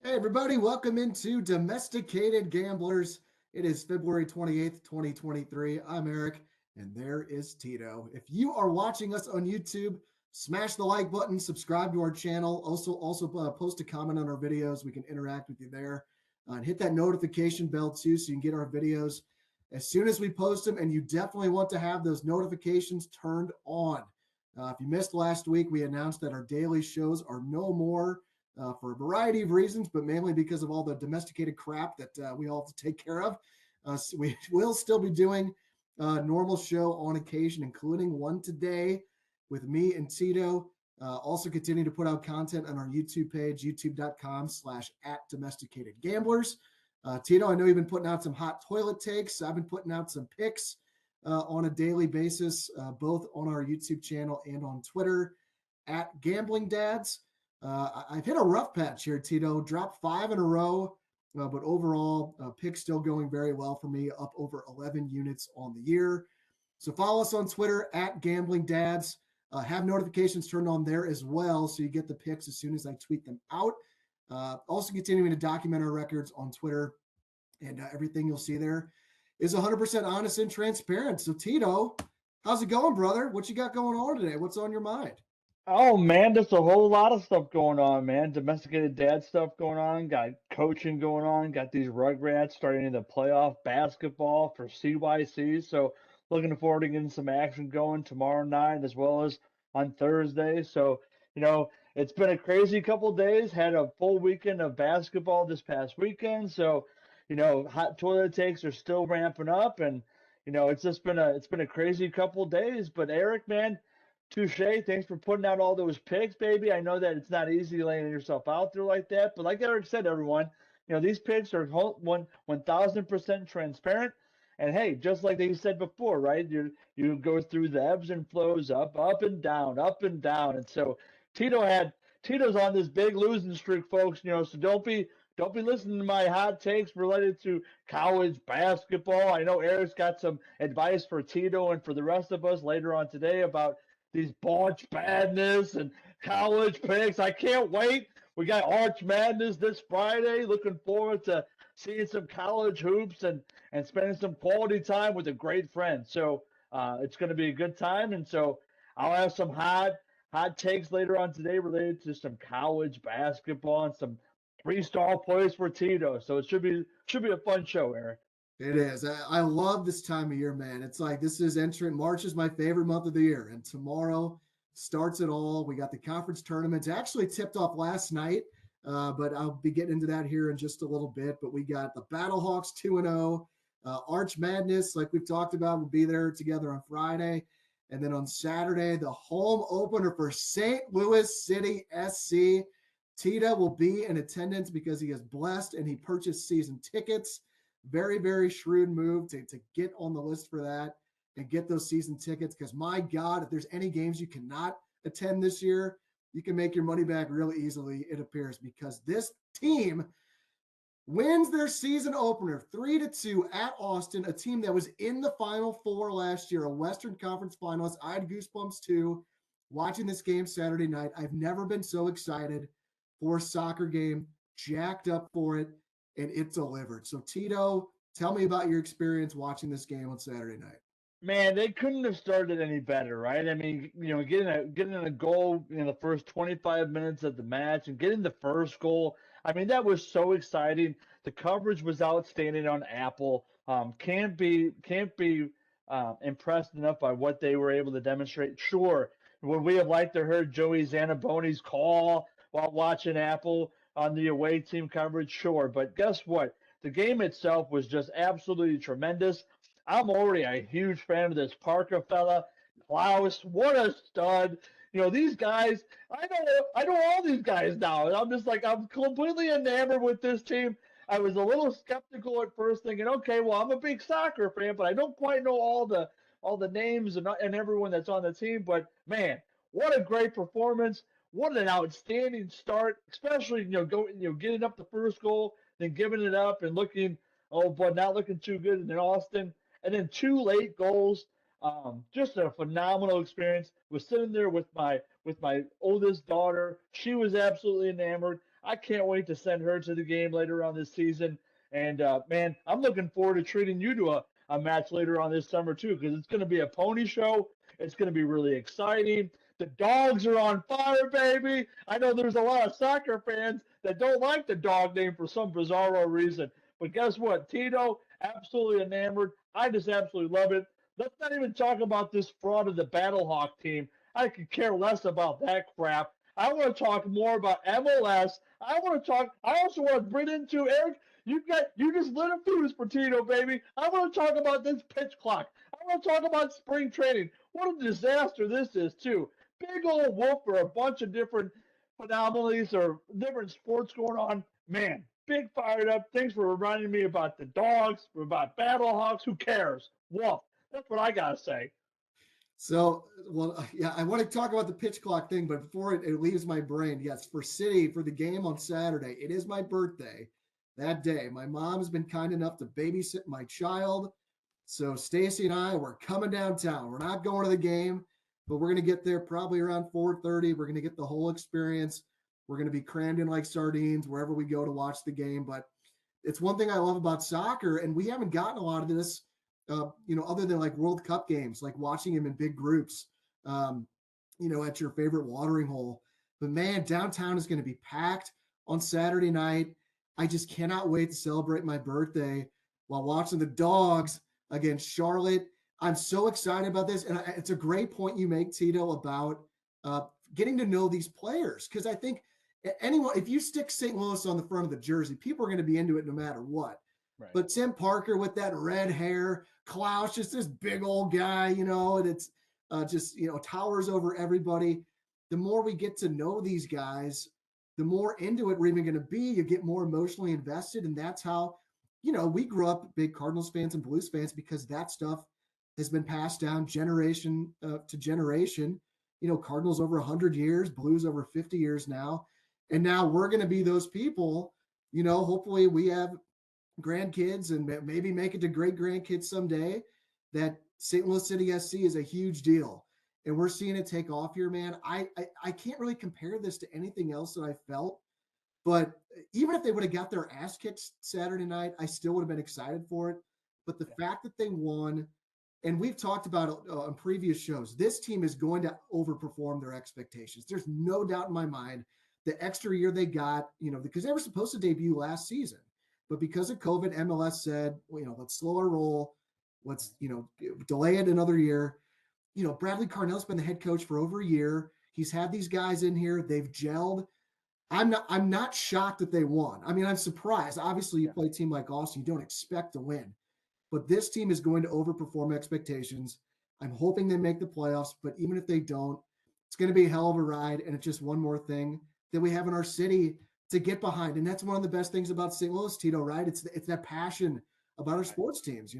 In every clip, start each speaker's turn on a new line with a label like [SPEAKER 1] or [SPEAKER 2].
[SPEAKER 1] Hey, everybody, welcome into Domesticated Gamblers. It is February 28th, 2023. I'm Eric, and there is Tito. If you are watching us on YouTube, smash the like button, subscribe to our channel. Also, post a comment on our videos. We can interact with you there. And hit that notification bell too so you can get our videos as soon as we post them. And you definitely want to have those notifications turned on. If you missed last week, we announced that our daily shows are no more for a variety of reasons, but mainly because of all the domesticated crap that we all have to take care of. So we will still be doing a normal show on occasion, including one today with me and Tito. Also continue to put out content on our YouTube page, youtube.com/@domesticatedgamblers. Tito, I know you've been putting out some hot toilet takes. I've been putting out some picks on a daily basis, both on our YouTube channel and on Twitter @GamblingDads. I've hit a rough patch here, Tito. Dropped 5 in a row, but overall, pick still going very well for me, up over 11 units on the year. So follow us on Twitter @GamblingDads. Have notifications turned on there as well, so you get the picks as soon as I tweet them out. Also continuing to document our records on Twitter, and everything you'll see there is 100% honest and transparent. So Tito, how's it going, brother? What you got going on today? What's on your mind?
[SPEAKER 2] Oh man, there's a whole lot of stuff going on, man. Domesticated dad stuff going on, got coaching going on, got these Rugrats starting in the playoff basketball for CYC. So looking forward to getting some action going tomorrow night as well as on Thursday. So, it's been a crazy couple days. Had a full weekend of basketball this past weekend. So, hot toilet takes are still ramping up and it's been a crazy couple days. But Eric, man, touche. Thanks for putting out all those picks, baby. I know that it's not easy laying yourself out there like that, but like Eric said, everyone, these picks are 1,000% transparent. And hey, just like they said before, right? You go through the ebbs and flows, up and down, up and down. And so Tito's on this big losing streak, folks. So don't be listening to my hot takes related to college basketball. I know Eric's got some advice for Tito and for the rest of us later on today about these March Madness and college picks. I can't wait. We got Arch Madness this Friday. Looking forward to seeing some college hoops and spending some quality time with a great friend. So it's going to be a good time. And so I'll have some hot takes later on today related to some college basketball and some three-star plays for Tito. So it should be a fun show, Eric.
[SPEAKER 1] It is. I love this time of year, man. It's like this is entering March is my favorite month of the year, and tomorrow starts it all. We got the conference tournaments actually tipped off last night, but I'll be getting into that here in just a little bit. But we got the Battlehawks 2-0, Arch Madness, like we've talked about, will be there together on Friday, and then on Saturday the home opener for St. Louis City SC. Tita will be in attendance because he is blessed and he purchased season tickets. Very, very shrewd move to get on the list for that and get those season tickets. Because my God, if there's any games you cannot attend this year, you can make your money back really easily, it appears, because this team wins their season opener 3-2 at Austin, a team that was in the Final Four last year, a Western Conference finalist. I had goosebumps too watching this game Saturday night. I've never been so excited for a soccer game, jacked up for it, and it delivered. So, Tito, tell me about your experience watching this game on Saturday night.
[SPEAKER 2] Man, they couldn't have started any better, right? I mean, getting a goal in the first 25 minutes of the match and getting the first goal. I mean, that was so exciting. The coverage was outstanding on Apple. Can't be impressed enough by what they were able to demonstrate. Sure, would we have liked to heard Joey Zanaboni's call while watching Apple on the away team coverage? Sure, but guess what? The game itself was just absolutely tremendous. I'm already a huge fan of this Parker fella. Klaus, what a stud. These guys, I know all these guys now. And I'm just like, I'm completely enamored with this team. I was a little skeptical at first, thinking, okay, well, I'm a big soccer fan, but I don't quite know all the names and everyone that's on the team. But man, what a great performance. What an outstanding start, especially getting up the first goal, then giving it up and looking, oh boy, not looking too good in Austin, and then two late goals. Just a phenomenal experience. Was sitting there with my oldest daughter. She was absolutely enamored. I can't wait to send her to the game later on this season. And man, I'm looking forward to treating you to a match later on this summer too, because it's going to be a pony show. It's going to be really exciting. The dogs are on fire, baby. I know there's a lot of soccer fans that don't like the dog name for some bizarro reason. But guess what? Tito, absolutely enamored. I just absolutely love it. Let's not even talk about this fraud of the Battlehawk team. I could care less about that crap. I want to talk more about MLS. I want to talk. I also want to bring into Eric. You just lit a fuse for Tito, baby. I want to talk about this pitch clock. I want to talk about spring training. What a disaster this is too. Big old whoop for a bunch of different anomalies or different sports going on. Man, big fired up. Thanks for reminding me about the dogs, about Battlehawks. Who cares? Woof. That's what I gotta say.
[SPEAKER 1] So, well, yeah, I want to talk about the pitch clock thing, but before it leaves my brain, yes, for City, for the game on Saturday, it is my birthday that day. My mom has been kind enough to babysit my child. So Stacy and I, we're coming downtown. We're not going to the game, but we're going to get there probably around 4:30. We're going to get the whole experience. We're going to be crammed in like sardines wherever we go to watch the game. But it's one thing I love about soccer, and we haven't gotten a lot of this other than like World Cup games, like watching him in big groups, at your favorite watering hole. But man, downtown is going to be packed on Saturday night. I just cannot wait to celebrate my birthday while watching the Dogs against Charlotte. I'm so excited about this. And it's a great point you make, Tito, about getting to know these players. Because I think if you stick St. Louis on the front of the jersey, people are going to be into it no matter what. Right. But Tim Parker with that red hair, Klaus, just this big old guy, and it's towers over everybody. The more we get to know these guys, the more into it we're even going to be. You get more emotionally invested. And that's how, we grew up big Cardinals fans and Blues fans because that stuff has been passed down generation to generation. Cardinals over 100 years, Blues over 50 years now. And now we're going to be those people, hopefully we have grandkids and maybe make it to great grandkids someday, that St. Louis City SC is a huge deal. And we're seeing it take off here, man. I can't really compare this to anything else that I felt, but even if they would have got their ass kicked Saturday night, I still would have been excited for it. But the fact that they won, and we've talked about it on previous shows, this team is going to overperform their expectations. There's no doubt in my mind. The extra year they got, because they were supposed to debut last season. But because of COVID, MLS said, let's slow our roll. Let's, delay it another year. Bradley Carnell's been the head coach for over a year. He's had these guys in here. They've gelled. I'm not shocked that they won. I mean, I'm surprised. Obviously, you play a team like Austin, you don't expect to win. But this team is going to overperform expectations. I'm hoping they make the playoffs. But even if they don't, it's going to be a hell of a ride. And it's just one more thing that we have in our city to get behind. And that's one of the best things about St. Louis, Tito, right? It's that passion about our sports teams,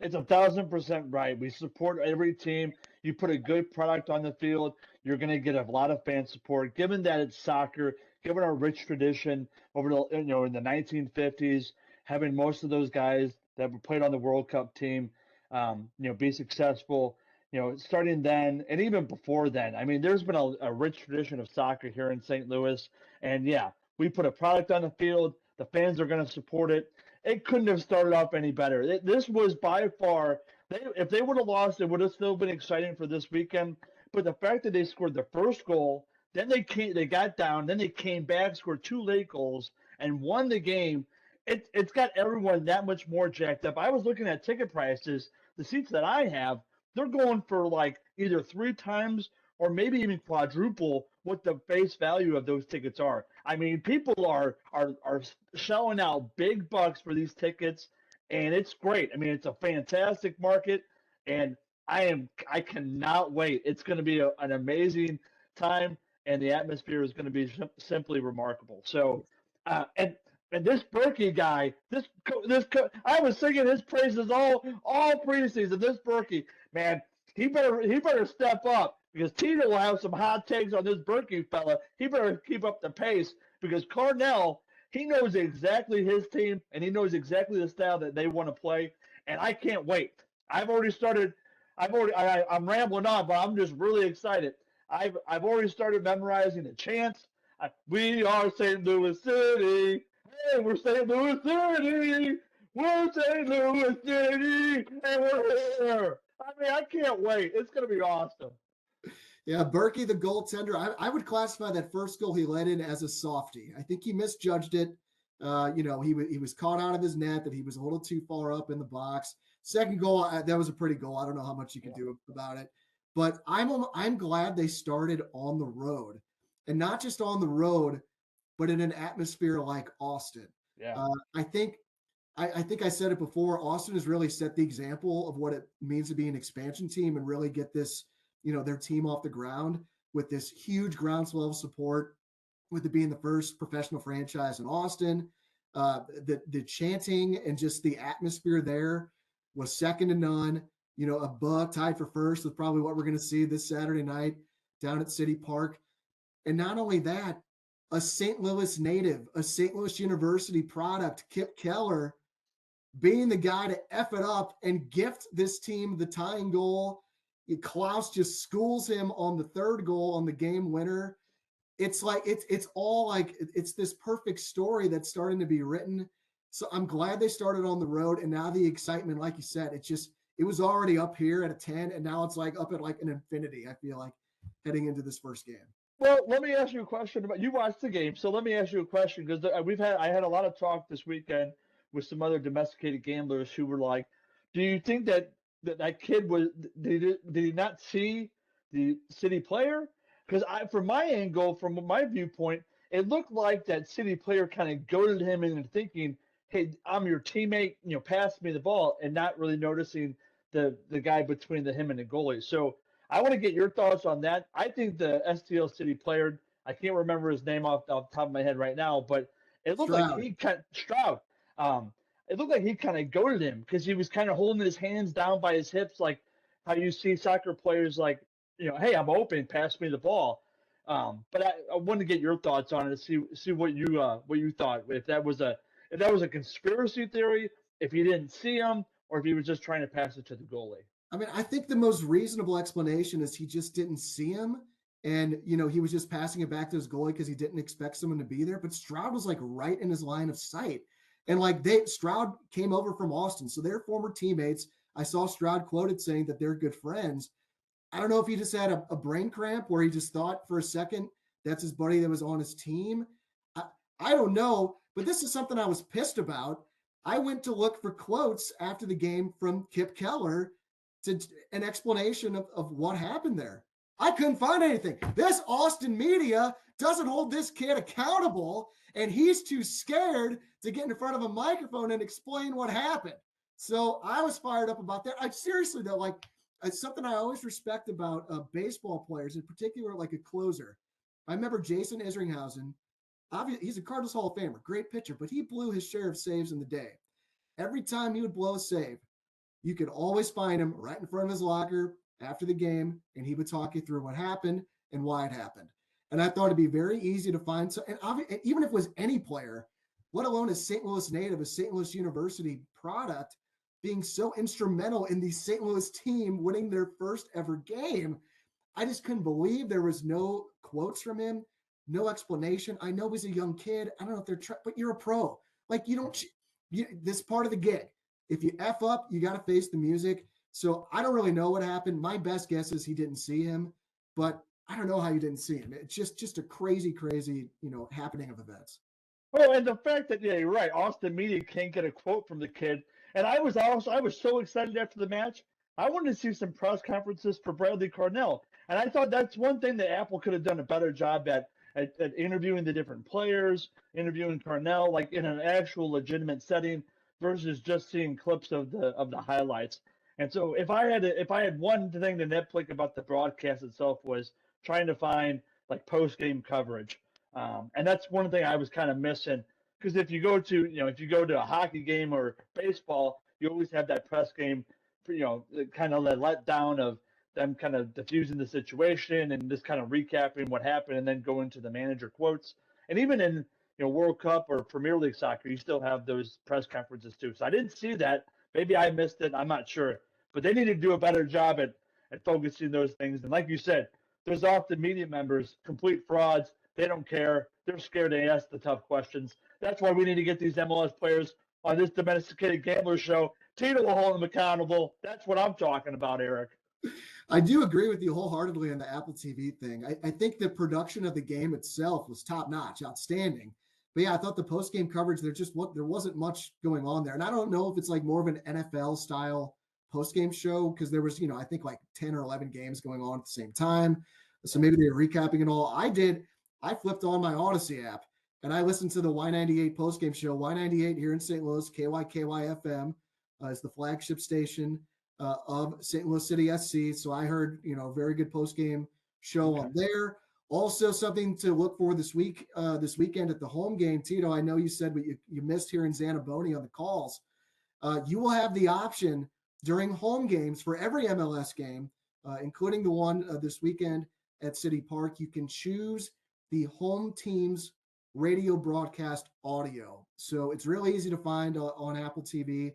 [SPEAKER 2] It's 1,000% right. We support every team. You put a good product on the field, you're going to get a lot of fan support. Given that it's soccer, given our rich tradition over the in the 1950s, having most of those guys that played on the World Cup team, be successful. Starting then and even before then. I mean, there's been a rich tradition of soccer here in St. Louis, and yeah, we put a product on the field. The fans are going to support it. It couldn't have started off any better. This was by far, if they would have lost, it would have still been exciting for this weekend. But the fact that they scored the first goal, then they got down, then they came back, scored two late goals, and won the game. It's got everyone that much more jacked up. I was looking at ticket prices. The seats that I have, they're going for like either 3 times or maybe even quadruple what the face value of those tickets are. I mean, people are shelling out big bucks for these tickets, and it's great. I mean, it's a fantastic market, and I cannot wait. It's going to be an amazing time, and the atmosphere is going to be simply remarkable. So, and this Berkey guy, I was singing his praises all preseason. This Berkey, man, he better step up because Tito will have some hot takes on this Berkey fella. He better keep up the pace because Carnell, he knows exactly his team and he knows exactly the style that they want to play. And I can't wait. I'm rambling on, but I'm just really excited. I've already started memorizing the chants. We are St. Louis City. Hey, we're St. Louis City. We're St. Louis City, and we're here. I mean, I can't wait. It's going to be awesome.
[SPEAKER 1] Yeah, Berkey, the goaltender, I would classify that first goal he let in as a softie. I think he misjudged it. He was caught out of his net, that he was a little too far up in the box. Second goal, that was a pretty goal. I don't know how much you can do about it, but I'm glad they started on the road, and not just on the road, but in an atmosphere like Austin.
[SPEAKER 2] Yeah.
[SPEAKER 1] I think I said it before. Austin has really set the example of what it means to be an expansion team and really get this, their team off the ground with this huge groundswell of support, with it being the first professional franchise in Austin. The chanting and just the atmosphere there was second to none. A buck tied for first with probably what we're going to see this Saturday night down at City Park. And not only that, a St. Louis native, a St. Louis University product, Kip Keller, being the guy to F it up and gift this team the tying goal. Klaus just schools him on the third goal on the game winner. It's like it's all like it's this perfect story that's starting to be written. So I'm glad they started on the road, and now the excitement, like you said, it was already up here at a 10, and now it's like up at like an infinity. I feel like heading into this first game.
[SPEAKER 2] Well, let me ask you a question about you watched the game, so let me ask you a question because I had a lot of talk this weekend with some other domesticated gamblers who were like, "Do you think that kid was did he not see the city player?" Because from my angle, from my viewpoint, it looked like that city player kind of goaded him into thinking, "Hey, I'm your teammate, pass me the ball," and not really noticing the guy between him and the goalie. So I want to get your thoughts on that. I think the STL City player, I can't remember his name off the top of my head right now, but it looked like he kind of Stroud. It looked like he kind of goaded him because he was kind of holding his hands down by his hips, like how you see soccer players like, hey, I'm open, pass me the ball. But I want to get your thoughts on it, see what you thought, if that was a conspiracy theory, if he didn't see him, or if he was just trying to pass it to the goalie.
[SPEAKER 1] I mean, I think the most reasonable explanation is he just didn't see him. And, he was just passing it back to his goalie because he didn't expect someone to be there. But Stroud was like right in his line of sight. And like Stroud came over from Austin. So they're former teammates. I saw Stroud quoted saying that they're good friends. I don't know if he just had a brain cramp where he just thought for a second that's his buddy that was on his team. I don't know. But this is something I was pissed about. I went to look for quotes after the game from Kip Keller to an explanation of what happened there. I couldn't find anything. This Austin media doesn't hold this kid accountable, and he's too scared to get in front of a microphone and explain what happened. So I was fired up about that. Seriously though, like it's something I always respect about baseball players, in particular, like a closer. I remember Jason Isringhausen. Obviously, he's a Cardinals Hall of Famer, great pitcher, but he blew his share of saves in the day. Every time he would blow a save, you could always find him right in front of his locker after the game, and he would talk you through what happened and why it happened. And I thought it'd be very easy to find. So, and even if it was any player, let alone a St. Louis native, a St. Louis University product, being so instrumental in the St. Louis team winning their first ever game, I just couldn't believe there was no quotes from him, no explanation. I know he's a young kid. I don't know if they're but you're a pro. Like this part of the gig. If you F up, you got to face the music. So I don't really know what happened. My best guess is he didn't see him, but I don't know how you didn't see him. It's just a crazy, happening of events.
[SPEAKER 2] Well, and the fact that, yeah, you're right, Austin media can't get a quote from the kid. And I was so excited after the match. I wanted to see some press conferences for Bradley Carnell. And I thought that's one thing that Apple could have done a better job at interviewing the different players, interviewing Carnell, like in an actual legitimate setting versus just seeing clips of the highlights. And so if I had one thing to nitpick about the broadcast itself was trying to find like post game coverage. And that's one thing I was kind of missing because if you go to a hockey game or baseball, you always have that press game, kind of the letdown of them kind of diffusing the situation and just kind of recapping what happened and then going to the manager quotes. And even in World Cup or Premier League soccer, you still have those press conferences too. So I didn't see that. Maybe I missed it. I'm not sure. But they need to do a better job at focusing those things. And like you said, there's often media members, complete frauds. They don't care. They're scared to ask the tough questions. That's why we need to get these MLS players on this Domesticated Gambler show. Tito will hold them accountable. That's what I'm talking about, Eric.
[SPEAKER 1] I do agree with you wholeheartedly on the Apple TV thing. I think the production of the game itself was top notch, outstanding. But yeah, I thought the post game coverage there wasn't much going on there, and I don't know if it's like more of an NFL style post game show because there was I think like 10 or 11 games going on at the same time, so maybe they were recapping it all. I flipped on my Odyssey app and I listened to the Y98 post game show. Y98 here in St. Louis, KYKY FM is the flagship station of St. Louis City SC. So I heard, very good post game show on there. Also, something to look for this weekend at the home game. Tito, I know you said what you missed here in Zanaboni on the calls. You will have the option during home games for every MLS game, including the one this weekend at City Park. You can choose the home team's radio broadcast audio. So it's really easy to find on Apple TV.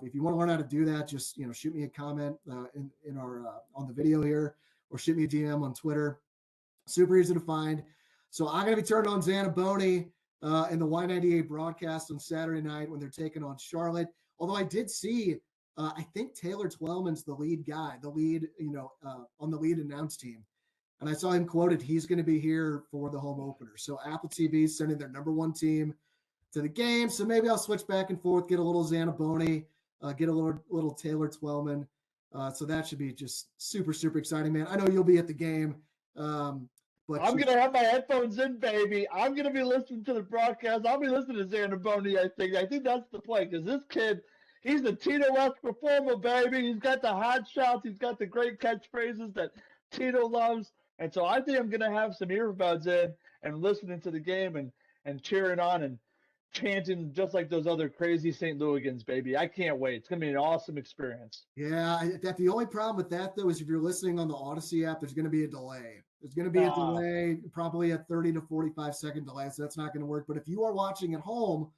[SPEAKER 1] If you want to learn how to do that, just shoot me a comment in our on the video here, or shoot me a DM on Twitter. Super easy to find. So I'm going to be turning on Zanaboni in the Y98 broadcast on Saturday night when they're taking on Charlotte. Although I did see, I think Taylor Twellman's the lead guy, on the lead announce team. And I saw him quoted, he's going to be here for the home opener. So Apple TV is sending their number one team to the game. So maybe I'll switch back and forth, get a little Zanaboni, get a little Taylor Twellman. So that should be just super, super exciting, man. I know you'll be at the game.
[SPEAKER 2] But I'm going to have my headphones in, baby. I'm going to be listening to the broadcast. I'll be listening to Zanaboni, I think. I think that's the play because this kid, he's the Tito-esque performer, baby. He's got the hot shots. He's got the great catchphrases that Tito loves. And so I think I'm going to have some earbuds in and listening to the game and cheering on and chanting just like those other crazy St. Louisans, baby. I can't wait. It's going to be an awesome experience.
[SPEAKER 1] Yeah, the only problem with that, though, is if you're listening on the Odyssey app, there's going to be a delay. There's going to be a delay, probably a 30 to 45-second delay, so that's not going to work. But if you are watching at home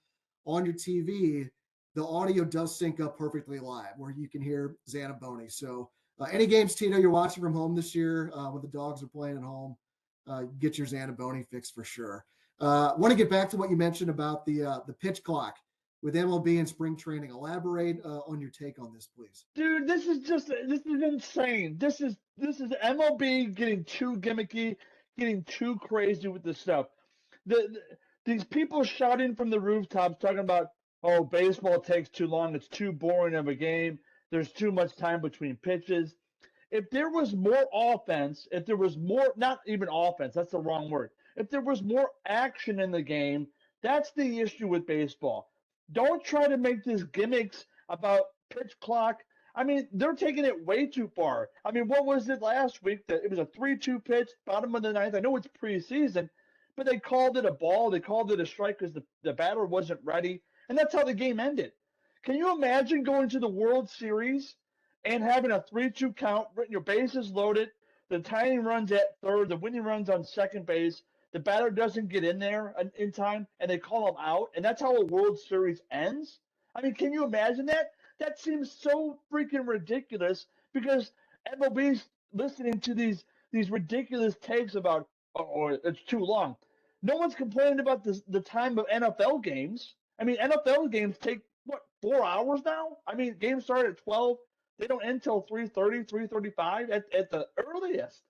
[SPEAKER 1] on your TV, the audio does sync up perfectly live where you can hear Zanaboni. So any games, Tito, you're watching from home this year when the Dogs are playing at home, get your Zanaboni fix for sure. Want to get back to what you mentioned about the pitch clock with MLB and spring training. Elaborate on your take on this, please.
[SPEAKER 2] Dude, this is insane. This is MLB getting too gimmicky, getting too crazy with this stuff. These people shouting from the rooftops talking about, oh, baseball takes too long. It's too boring of a game. There's too much time between pitches. If there was more offense, if there was more, not even offense, that's the wrong word. If there was more action in the game, that's the issue with baseball. Don't try to make these gimmicks about pitch clock. I mean, they're taking it way too far. I mean, what was it last week? That it was a 3-2 pitch, bottom of the ninth. I know it's preseason, but they called it a ball. They called it a strike because the batter wasn't ready, and that's how the game ended. Can you imagine going to the World Series and having a 3-2 count, your bases loaded, the tying runs at third, the winning runs on second base, the batter doesn't get in there in time, and they call him out, and that's how a World Series ends? I mean, can you imagine that? That seems so freaking ridiculous because MLB's listening to these ridiculous takes about, oh, it's too long. No one's complaining about the time of NFL games. I mean, NFL games take, 4 hours now? I mean, games start at 12. They don't end till 3:30, 3:35 at the earliest.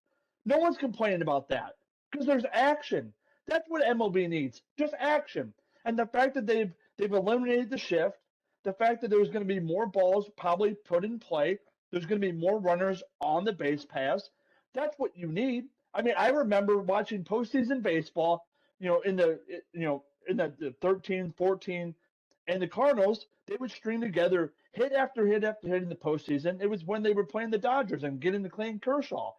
[SPEAKER 2] No one's complaining about that because there's action. That's what MLB needs, just action. And the fact that they've eliminated the shift, the fact that there's going to be more balls probably put in play, there's going to be more runners on the base pass. That's what you need. I mean, I remember watching postseason baseball, in the 13, 14, and the Cardinals, they would string together hit after hit after hit in the postseason. It was when they were playing the Dodgers and getting to Clayton Kershaw.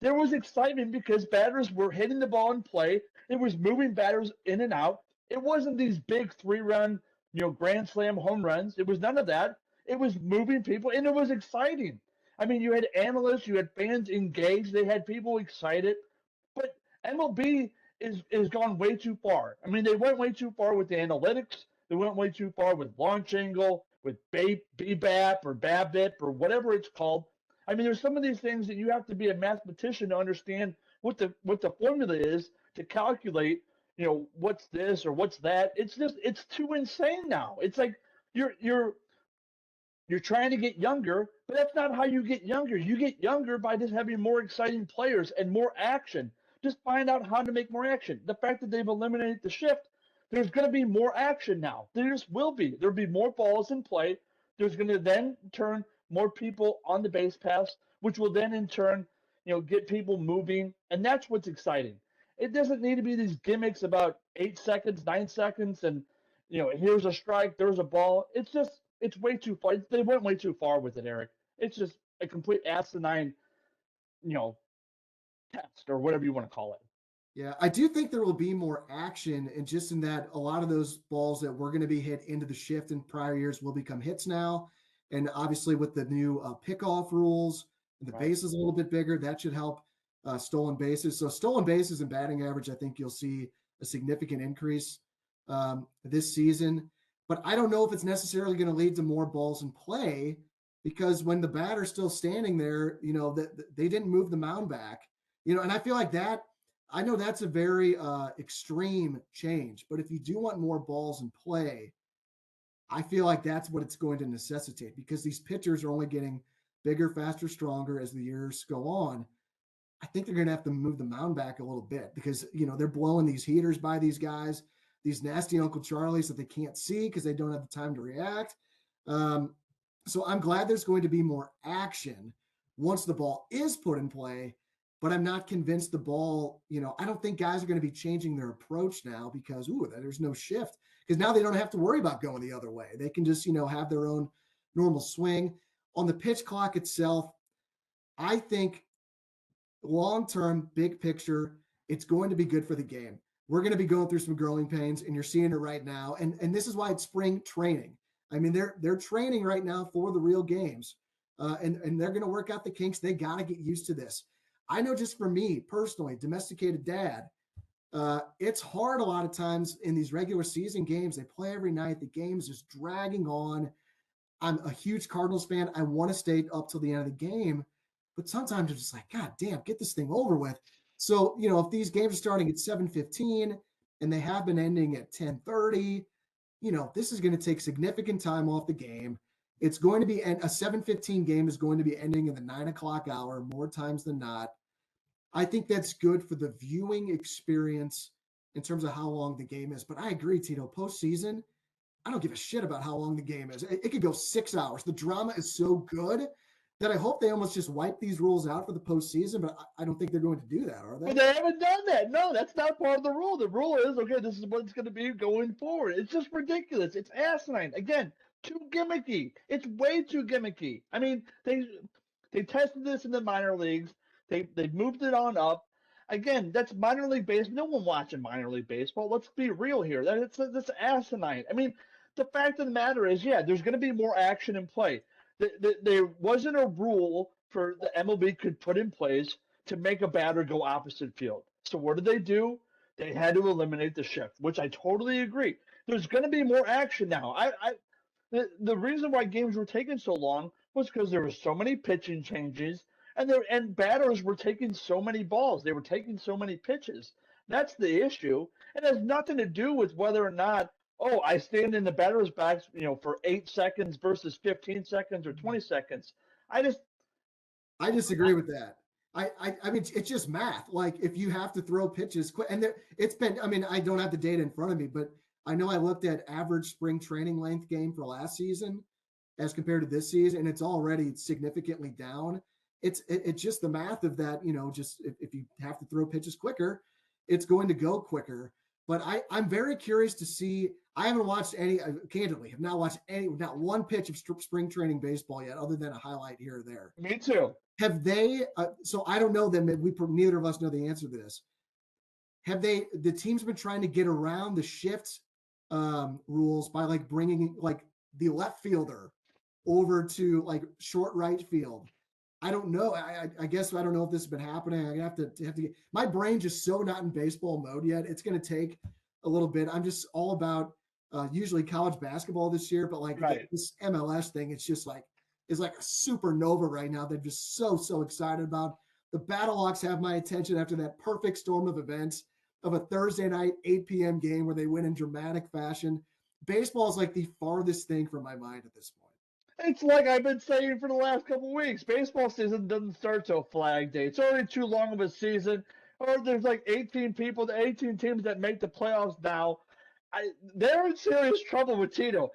[SPEAKER 2] There was excitement because batters were hitting the ball in play. It was moving batters in and out. It wasn't these big 3-run, grand slam home runs. It was none of that. It was moving people, and it was exciting. I mean, you had analysts, you had fans engaged. They had people excited. But MLB is gone way too far. I mean, they went way too far with the analytics. They went way too far with launch angle, with BBAP or BABIP or whatever it's called. I mean, there's some of these things that you have to be a mathematician to understand what the formula is to calculate, what's this or what's that. It's too insane now. It's like you're trying to get younger, but that's not how you get younger. You get younger by just having more exciting players and more action. Just find out how to make more action. The fact that they've eliminated the shift, there's going to be more action now. There just will be. There'll be more balls in play. There's going to then turn more people on the base pass, which will then in turn, get people moving, and that's what's exciting. It doesn't need to be these gimmicks about 8 seconds, 9 seconds, and here's a strike, there's a ball. It's way too far. They went way too far with it, Eric. It's just a complete asinine, test or whatever you want to call it.
[SPEAKER 1] Yeah, I do think there will be more action, and just in that a lot of those balls that were going to be hit into the shift in prior years will become hits now. And obviously with the new pickoff rules, the base is a little bit bigger. That should help stolen bases. So stolen bases and batting average, I think you'll see a significant increase this season. But I don't know if it's necessarily going to lead to more balls in play, because when the batter's still standing there, they didn't move the mound back, and I feel like that, I know that's a very extreme change, but if you do want more balls in play, I feel like that's what it's going to necessitate, because these pitchers are only getting bigger, faster, stronger as the years go on. I think they're going to have to move the mound back a little bit, because, they're blowing these heaters by these guys, these nasty Uncle Charlies that they can't see because they don't have the time to react. So I'm glad there's going to be more action once the ball is put in play, but I'm not convinced the ball, I don't think guys are going to be changing their approach now because, there's no shift, because now they don't have to worry about going the other way. They can just, have their own normal swing. On the pitch clock itself, I think long-term, big picture, it's going to be good for the game. We're going to be going through some growing pains, and you're seeing it right now. And this is why it's spring training. I mean, they're training right now for the real games, and they're going to work out the kinks. They got to get used to this. I know, just for me personally, domesticated dad, it's hard a lot of times in these regular season games. They play every night. The game's just dragging on. I'm a huge Cardinals fan. I want to stay up till the end of the game, but sometimes it's just like, God damn, get this thing over with. So, if these games are starting at 7:15 and they have been ending at 10:30, this is going to take significant time off the game. It's going to be, and a 7:15 game is going to be ending in the 9 o'clock hour more times than not. I think that's good for the viewing experience in terms of how long the game is. But I agree, Tito, postseason, I don't give a shit about how long the game is. It could go 6 hours. The drama is so good that I hope they almost just wipe these rules out for the postseason, but I don't think they're going to do that, are they?
[SPEAKER 2] But they haven't done that. No, that's not part of the rule. The rule is, okay, this is what it's going to be going forward. It's just ridiculous. It's asinine. Again, too gimmicky. It's way too gimmicky. I mean, they tested this in the minor leagues. They moved it on up. Again, that's minor league baseball. No one watching minor league baseball. Let's be real here. That's asinine. I mean, the fact of the matter is, yeah, there's going to be more action in play. There wasn't a rule for the MLB could put in place to make a batter go opposite field. So what did they do? They had to eliminate the shift, which I totally agree. There's going to be more action now. The reason why games were taking so long was because there were so many pitching changes, and batters were taking so many balls. They were taking so many pitches. That's the issue. It has nothing to do with whether or not, I stand in the batter's box, for 8 seconds versus 15 seconds or 20 seconds. I
[SPEAKER 1] disagree with that. I mean, it's just math. Like, if you have to throw pitches quick, and it's been, I mean, I don't have the data in front of me, but I know I looked at average spring training length game for last season as compared to this season, and it's already significantly down. It's just the math of that, just if you have to throw pitches quicker, it's going to go quicker. But I'm very curious to see. I haven't watched any, candidly, have not watched not one pitch of spring training baseball yet, other than a highlight here or there.
[SPEAKER 2] Me too.
[SPEAKER 1] Have they, so I don't know them. Neither of us know the answer to this. Have the teams been trying to get around the shift rules by like bringing like the left fielder over to like short right field? I don't know. I guess I don't know if this has been happening. I have to get my brain just so not in baseball mode yet. It's going to take a little bit. I'm just all about usually college basketball this year, but like this MLS thing, it's just like is like a supernova right now. They're just so excited about. The Battlehawks have my attention after that perfect storm of events. of a Thursday night 8 p.m. game where they win in dramatic fashion. Baseball is like the farthest thing from my mind at this point.
[SPEAKER 2] It's like I've been saying for the last couple of weeks. Baseball season doesn't start till Flag Day. It's already too long of a season. Or there's like 18 people, 18 teams that make the playoffs now. They're in serious trouble with Tito.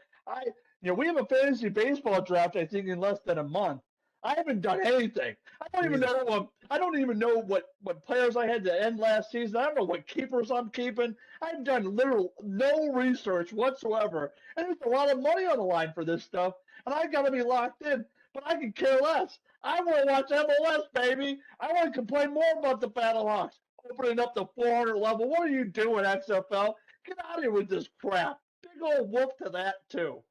[SPEAKER 2] We have a fantasy baseball draft, I think, in less than a month. I haven't done anything. I don't even know what players I had to end last season. I don't know what keepers I'm keeping. I've done literal no research whatsoever. And there's a lot of money on the line for this stuff, and I've got to be locked in. But I can care less. I want to watch MLS, baby. I want to complain more about the Battlehawks opening up the 400 level. What are you doing, XFL? Get out of here with this crap. Big old whoop to that, too.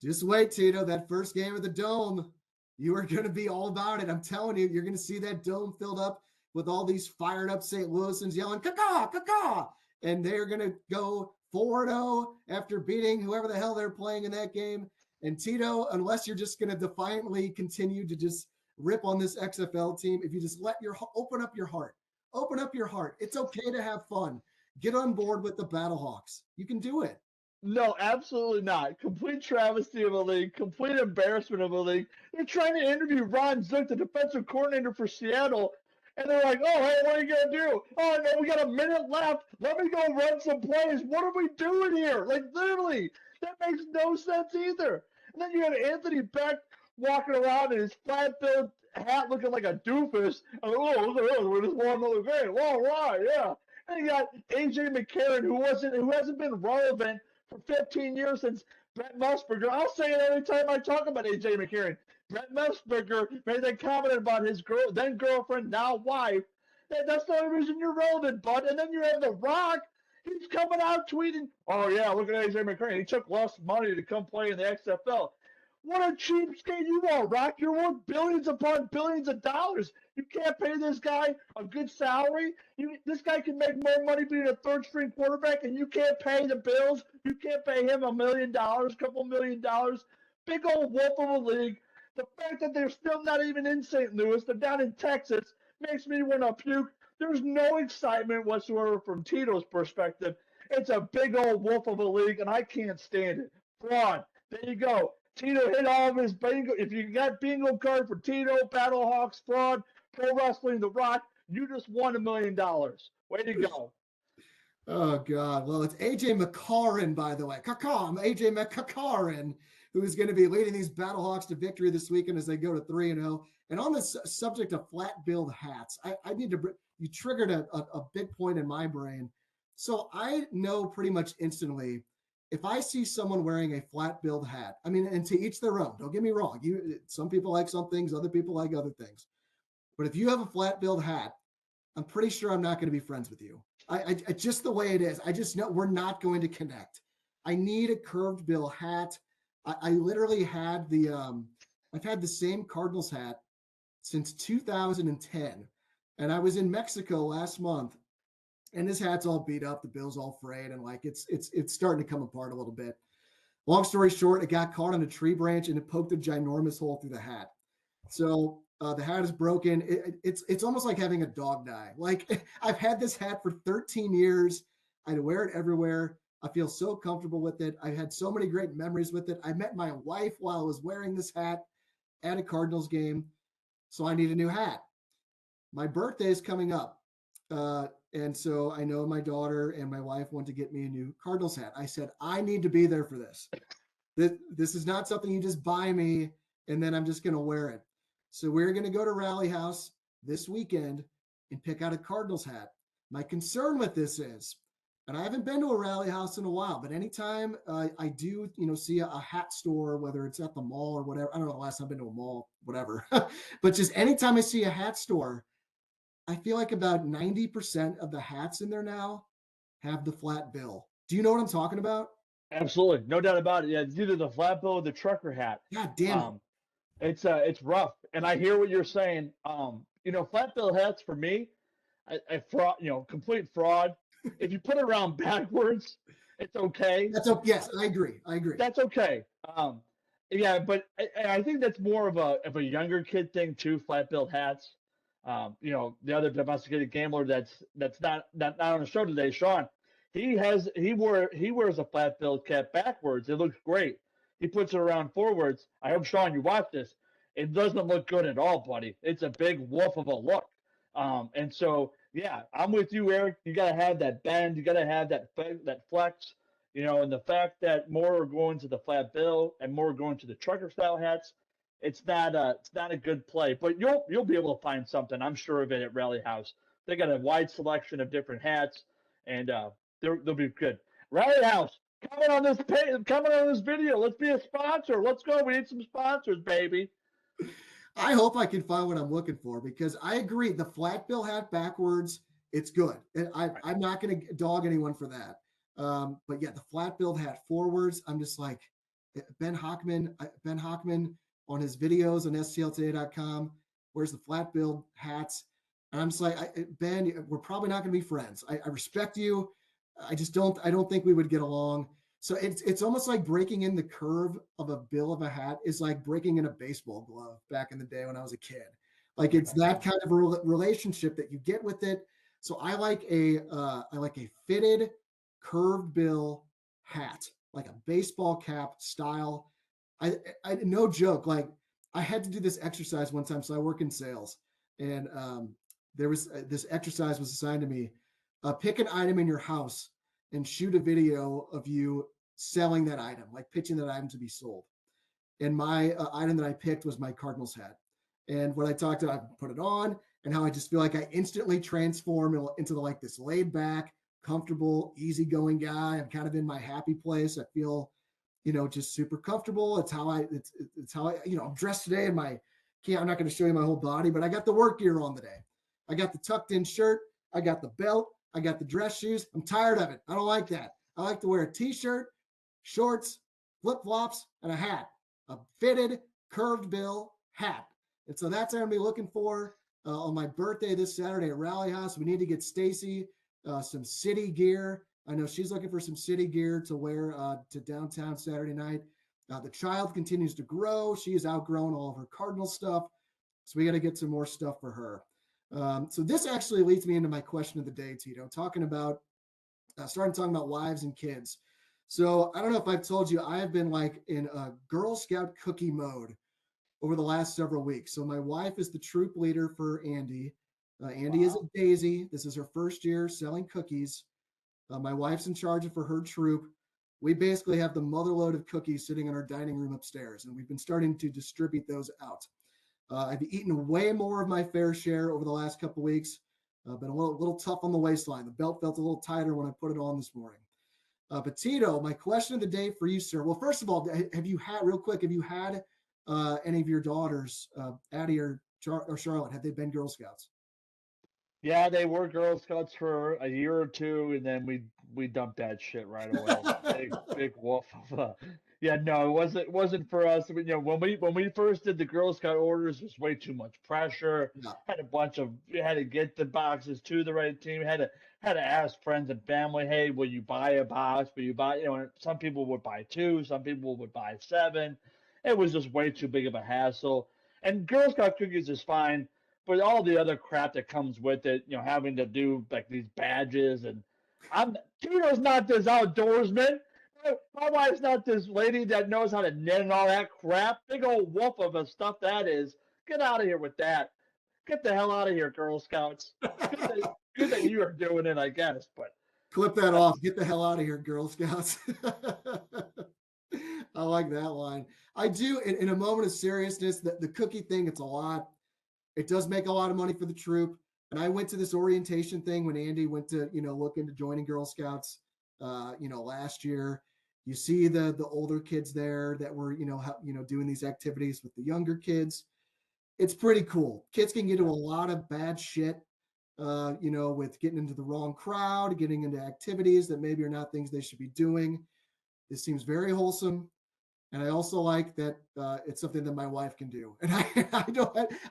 [SPEAKER 1] Just wait, Tito. That first game of the Dome, you are going to be all about it. I'm telling you, you're going to see that Dome filled up with all these fired up St. Louisans yelling, caw, caw, and they're going to go 4-0 after beating whoever the hell they're playing in that game. And Tito, unless you're just going to defiantly continue to just rip on this XFL team, if you just open up your heart. It's okay to have fun. Get on board with the Battlehawks. You can do it.
[SPEAKER 2] No, absolutely not. Complete travesty of a league, complete embarrassment of a league. They're trying to interview Ron Zook, the defensive coordinator for Seattle, and they're like, oh, hey, what are you going to do? Oh, no, we got a minute left. Let me go run some plays. What are we doing here? Like, literally, that makes no sense either. And then you had Anthony Beck walking around in his flat-billed hat looking like a doofus. And, we just won another game. All right, yeah. And you got A.J. McCarron, who hasn't been relevant for 15 years since Brett Musburger. I'll say it every time I talk about A.J. McCarron. Brett Musburger made that comment about his then girlfriend, now wife. That's the only reason you're relevant, bud. And then you have The Rock. He's coming out tweeting, oh, yeah, look at A.J. McCarron. He took less money to come play in the XFL. What a cheapskate you are, Rock. You're worth billions upon billions of dollars. You can't pay this guy a good salary. This guy can make more money being a third-string quarterback, and you can't pay the bills. You can't pay him $1 million, $2 million. Big old wolf of a league. The fact that they're still not even in St. Louis, they're down in Texas, makes me want to puke. There's no excitement whatsoever from Tito's perspective. It's a big old wolf of a league, and I can't stand it. Fraud. There you go. Tito hit all of his bingo. If you got bingo card for Tito, Battlehawks, fraud, pro wrestling, The Rock, you just won $1 million. Way to go.
[SPEAKER 1] Oh, God. Well, it's A.J. McCarron, by the way. A.J. McCarron, who's going to be leading these Battlehawks to victory this weekend as they go to 3-0. And on this subject of flat-billed hats, I need to – you triggered a big point in my brain. So I know pretty much instantly – if I see someone wearing a flat-billed hat, I mean, and to each their own, don't get me wrong. Some people like some things, other people like other things. But if you have a flat-billed hat, I'm pretty sure I'm not going to be friends with you. I just the way it is. I just know we're not going to connect. I need a curved bill hat. I literally had I've had the same Cardinals hat since 2010. And I was in Mexico last month. And this hat's all beat up, the bill's all frayed, and like it's starting to come apart a little bit. Long story short, it got caught on a tree branch and it poked a ginormous hole through the hat. So the hat is broken. It's almost like having a dog die. Like I've had this hat for 13 years. I wear it everywhere. I feel so comfortable with it. I had so many great memories with it. I met my wife while I was wearing this hat at a Cardinals game. So I need a new hat. My birthday is coming up. And so I know my daughter and my wife want to get me a new Cardinals hat. I said, I need to be there for this. This is not something you just buy me and then I'm just going to wear it. So we're going to go to Rally House this weekend and pick out a Cardinals hat. My concern with this is, and I haven't been to a Rally House in a while, but anytime I do, see a hat store, whether it's at the mall or whatever, I don't know the last time I've been to a mall, whatever, but just anytime I see a hat store, I feel like about 90% of the hats in there now have the flat bill. Do you know what I'm talking about?
[SPEAKER 2] Absolutely. No doubt about it. Yeah, it's either the flat bill or the trucker hat.
[SPEAKER 1] God damn it.
[SPEAKER 2] It's rough. And I hear what you're saying. Flat bill hats for me, I fraud, complete fraud. If you put it around backwards, it's okay.
[SPEAKER 1] Yes, I agree.
[SPEAKER 2] That's okay. Yeah, but I think that's more of a younger kid thing too, flat bill hats. The other domesticated gambler that's not on the show today, Sean. He wears a flat billed cap backwards. It looks great. He puts it around forwards. I hope, Sean, you watch this. It doesn't look good at all, buddy. It's a big wolf of a look. And so, yeah, I'm with you, Eric. You got to have that bend. You got to have that flex. And the fact that more are going to the flat bill and more are going to the trucker style hats, it's not a good play. But you'll be able to find something. I'm sure of it at Rally House. They got a wide selection of different hats, and they'll be good. Rally House, comment on this video. Let's be a sponsor. Let's go. We need some sponsors, baby.
[SPEAKER 1] I hope I can find what I'm looking for, because I agree. The flat bill hat backwards, it's good. I'm not going to dog anyone for that. But yeah, the flat bill hat forwards, I'm just like Ben Hockman on his videos on stltoday.com. Where's the flat bill hats? And I'm just like, Ben, we're probably not going to be friends. I respect you. I don't think we would get along. So it's almost like breaking in the curve of a bill of a hat is like breaking in a baseball glove back in the day when I was a kid. Like it's that kind of a relationship that you get with it. So I like a fitted curved bill hat, like a baseball cap style. I no joke. Like I had to do this exercise one time. So I work in sales, and there was this exercise was assigned to me. Pick an item in your house and shoot a video of you selling that item, like pitching that item to be sold. And my item that I picked was my Cardinals hat. And what I talked about, I put it on, and how I just feel like I instantly transform into like this laid back, comfortable, easygoing guy. I'm kind of in my happy place. I feel, just super comfortable. It's how I, I'm dressed today in I'm not going to show you my whole body, but I got the work gear on today. I got the tucked in shirt. I got the belt. I got the dress shoes. I'm tired of it. I don't like that. I like to wear a t-shirt, shorts, flip-flops, and a hat, a fitted curved bill hat. And so that's what I'm going to be looking for on my birthday this Saturday at Rally House. We need to get Stacy some city gear. I know she's looking for some city gear to wear to downtown Saturday night. The child continues to grow. She has outgrown all of her Cardinal stuff. So we got to get some more stuff for her. So this actually leads me into my question of the day, Tito, starting talking about wives and kids. So I don't know if I've told you, I have been like in a Girl Scout cookie mode over the last several weeks. So my wife is the troop leader for Andy. Andy is a Daisy. This is her first year selling cookies. My wife's in charge of her troop. We basically have the motherload of cookies sitting in our dining room upstairs, and we've been starting to distribute those out. I've eaten way more of my fair share over the last couple of weeks. Been a little tough on the waistline. The belt felt a little tighter when I put it on this morning. But Tito, my question of the day for you, sir. Well, first of all, have you had any of your daughters, Addie or Charlotte? Have they been Girl Scouts?
[SPEAKER 2] Yeah, they were Girl Scouts for a year or two, and then we dumped that shit right away. Big wolf of a. Yeah, no, it wasn't for us. When we first did the Girl Scout orders, it was way too much pressure.
[SPEAKER 1] No.
[SPEAKER 2] You had to get the boxes to the right team. Had to ask friends and family, hey, will you buy a box? Will you buy? Some people would buy two, some people would buy seven. It was just way too big of a hassle. And Girl Scout cookies is fine, but all the other crap that comes with it, having to do like these badges, and Tito's not this outdoorsman. My wife's not this lady that knows how to knit and all that crap. Big old wolf of a stuff that is. Get out of here with that. Get the hell out of here, Girl Scouts. Good that you are doing it, I guess. But
[SPEAKER 1] clip that off. Get the hell out of here, Girl Scouts. I like that line. I do. In a moment of seriousness, the cookie thing, it's a lot. It does make a lot of money for the troop. And I went to this orientation thing when Andy went to, look into joining Girl Scouts, last year. You see the older kids there that were, doing these activities with the younger kids. It's pretty cool. Kids can get into a lot of bad shit, with getting into the wrong crowd, getting into activities that maybe are not things they should be doing. This seems very wholesome. And I also like that it's something that my wife can do. And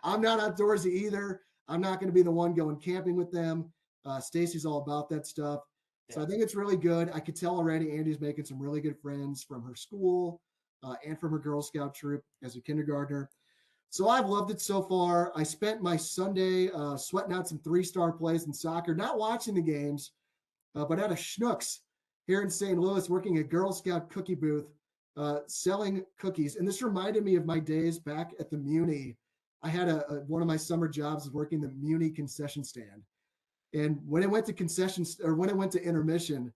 [SPEAKER 1] I'm not outdoorsy either. I'm not going to be the one going camping with them. Stacy's all about that stuff. Yeah. So I think it's really good. I could tell already Andy's making some really good friends from her school and from her Girl Scout troop as a kindergartner. So I've loved it so far. I spent my Sunday sweating out some 3-star plays in soccer, not watching the games, but at a Schnucks here in St. Louis, working a Girl Scout cookie booth, selling cookies. And this reminded me of my days back at the Muni. I had one of my summer jobs was working the Muni concession stand. And when it went to concessions, or when it went to intermission,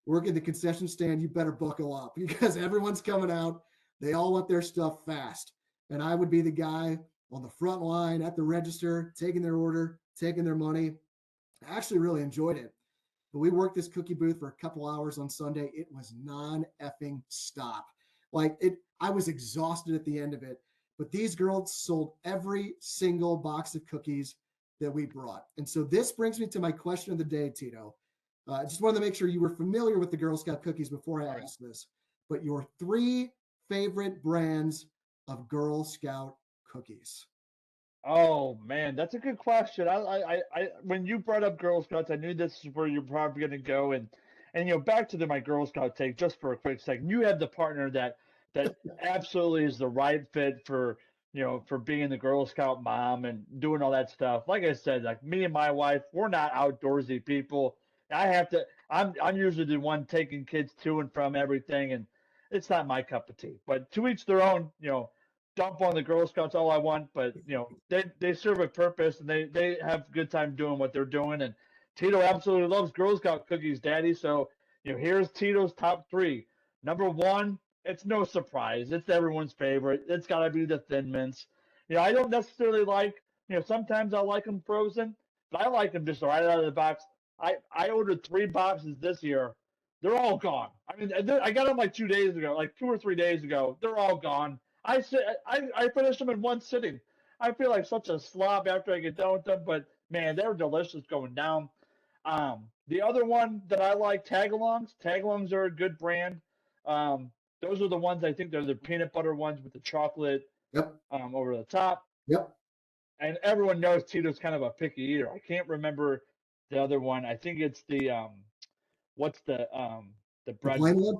[SPEAKER 1] working the concession stand, you better buckle up because everyone's coming out. They all want their stuff fast. And I would be the guy on the front line at the register, taking their order, taking their money. I actually really enjoyed it. But we worked this cookie booth for a couple hours on Sunday. It was non-effing stop. Like it, I was exhausted at the end of it. But these girls sold every single box of cookies that we brought. And so this brings me to my question of the day, Tito. I just wanted to make sure you were familiar with the Girl Scout cookies before I asked this. But your 3 favorite brands of Girl Scout cookies.
[SPEAKER 2] Oh man, that's a good question. When you brought up Girl Scouts, I knew this is where you're probably going to go, and back to my Girl Scout take just for a quick second. You have the partner that absolutely is the right fit for for being the Girl Scout mom and doing all that stuff. Like I said, like me and my wife, we're not outdoorsy people. I'm usually the one taking kids to and from everything, and it's not my cup of tea. But to each their own. Dump on the Girl Scouts all I want, but they serve a purpose and they have a good time doing what they're doing. And Tito absolutely loves Girl Scout cookies, Daddy. So here's Tito's top 3. Number 1, it's no surprise. It's everyone's favorite. It's got to be the Thin Mints. I don't necessarily like. Sometimes I like them frozen, but I like them just right out of the box. I ordered 3 boxes this year. They're all gone. I mean, I got them like 2 days ago, like 2 or 3 days ago. They're all gone. I finished them in one sitting. I feel like such a slob after I get done with them, but man, they're delicious going down. The other one that I like, Tagalongs. Tagalongs are a good brand. Those are the ones I think they're the peanut butter ones with the chocolate
[SPEAKER 1] Yep.
[SPEAKER 2] over the top.
[SPEAKER 1] Yep.
[SPEAKER 2] And everyone knows Tito's kind of a picky eater. I can't remember the other one. I think it's the what's the
[SPEAKER 1] The
[SPEAKER 2] bread?
[SPEAKER 1] plain one?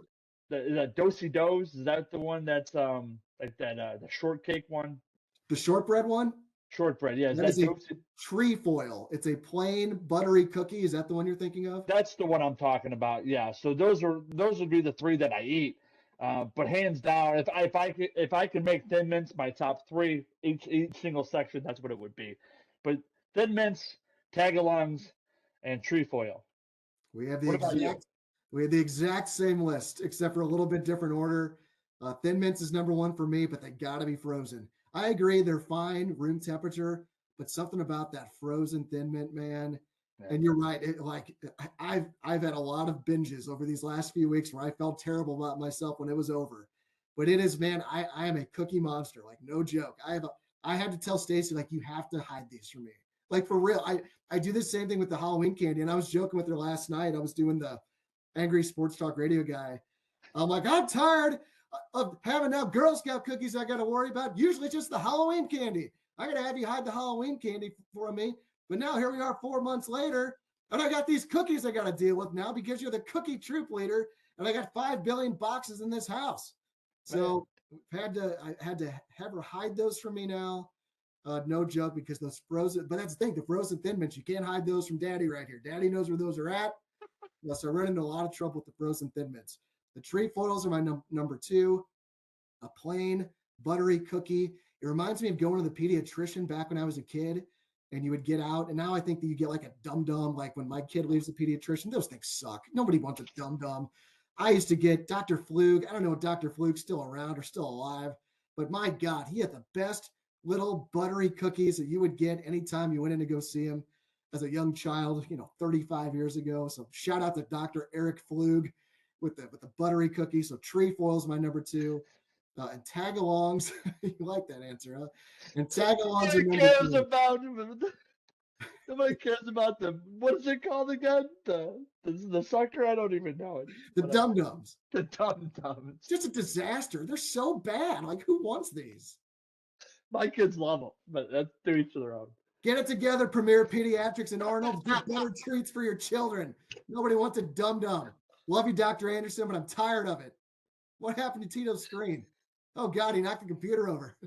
[SPEAKER 2] The Dosey Does. Is that the one that's like that the shortcake one?
[SPEAKER 1] The shortbread one?
[SPEAKER 2] Shortbread, yeah. Is
[SPEAKER 1] That
[SPEAKER 2] that
[SPEAKER 1] is a
[SPEAKER 2] Dosey?
[SPEAKER 1] trefoil. It's a plain buttery cookie. Is that the one you're thinking of?
[SPEAKER 2] That's the one I'm talking about. Yeah. So those would be the 3 that I eat. But hands down, if I could make Thin Mints my top 3 each single section, that's what it would be. But Thin Mints, Tagalongs, and trefoil.
[SPEAKER 1] We have
[SPEAKER 2] What about you?
[SPEAKER 1] the exact same list, except for a little bit different order. Thin Mints is number 1 for me, but they got to be frozen. I agree, they're fine room temperature, but something about that frozen Thin Mint, man.
[SPEAKER 2] Yeah.
[SPEAKER 1] And you're right. I've had a lot of binges over these last few weeks where I felt terrible about myself when it was over. But it is, man. I am a cookie monster, like no joke. I had to tell Stacy, like, you have to hide these from me, like for real. I do the same thing with the Halloween candy, and I was joking with her last night. I was doing the angry sports talk radio guy. I'm like, I'm tired of having now Girl Scout cookies I got to worry about. Usually it's just the Halloween candy. I got to have you hide the Halloween candy for me. But now here we are 4 months later, and I got these cookies I got to deal with now because you're the cookie troop leader, and I got 5 billion boxes in this house. So I had to have her hide those from me now. No joke, because those frozen, but that's the thing, the frozen Thin Mints, you can't hide those from Daddy right here. Daddy knows where those are at. So I run into a lot of trouble with the frozen Thin Mints. The trefoils are my number 2. A plain buttery cookie. It reminds me of going to the pediatrician back when I was a kid, and you would get out. And now I think that you get like a Dum Dum. Like when my kid leaves the pediatrician, those things suck. Nobody wants a Dum Dum. I used to get Dr. Flug. I don't know if Dr. Flug's still around or still alive, but my God, he had the best little buttery cookies that you would get anytime you went in to go see him as a young child, 35 years ago. So shout out to Dr. Eric Flug with the buttery cookies. So trefoil is my number 2. And tagalongs, you like that answer, huh? And tagalongs are number 3.
[SPEAKER 2] Nobody cares about the what is it called again? The sucker? I don't even know it.
[SPEAKER 1] The Dum Dums.
[SPEAKER 2] The Dum Dums.
[SPEAKER 1] It's just a disaster. They're so bad. Like, who wants these?
[SPEAKER 2] My kids love them, but that's to each their own.
[SPEAKER 1] Get it together, Premier Pediatrics and Arnold. Get better treats for your children. Nobody wants a Dum Dum. Love you, Dr. Anderson, but I'm tired of it. What happened to Tito's screen? Oh, God, he knocked the computer over.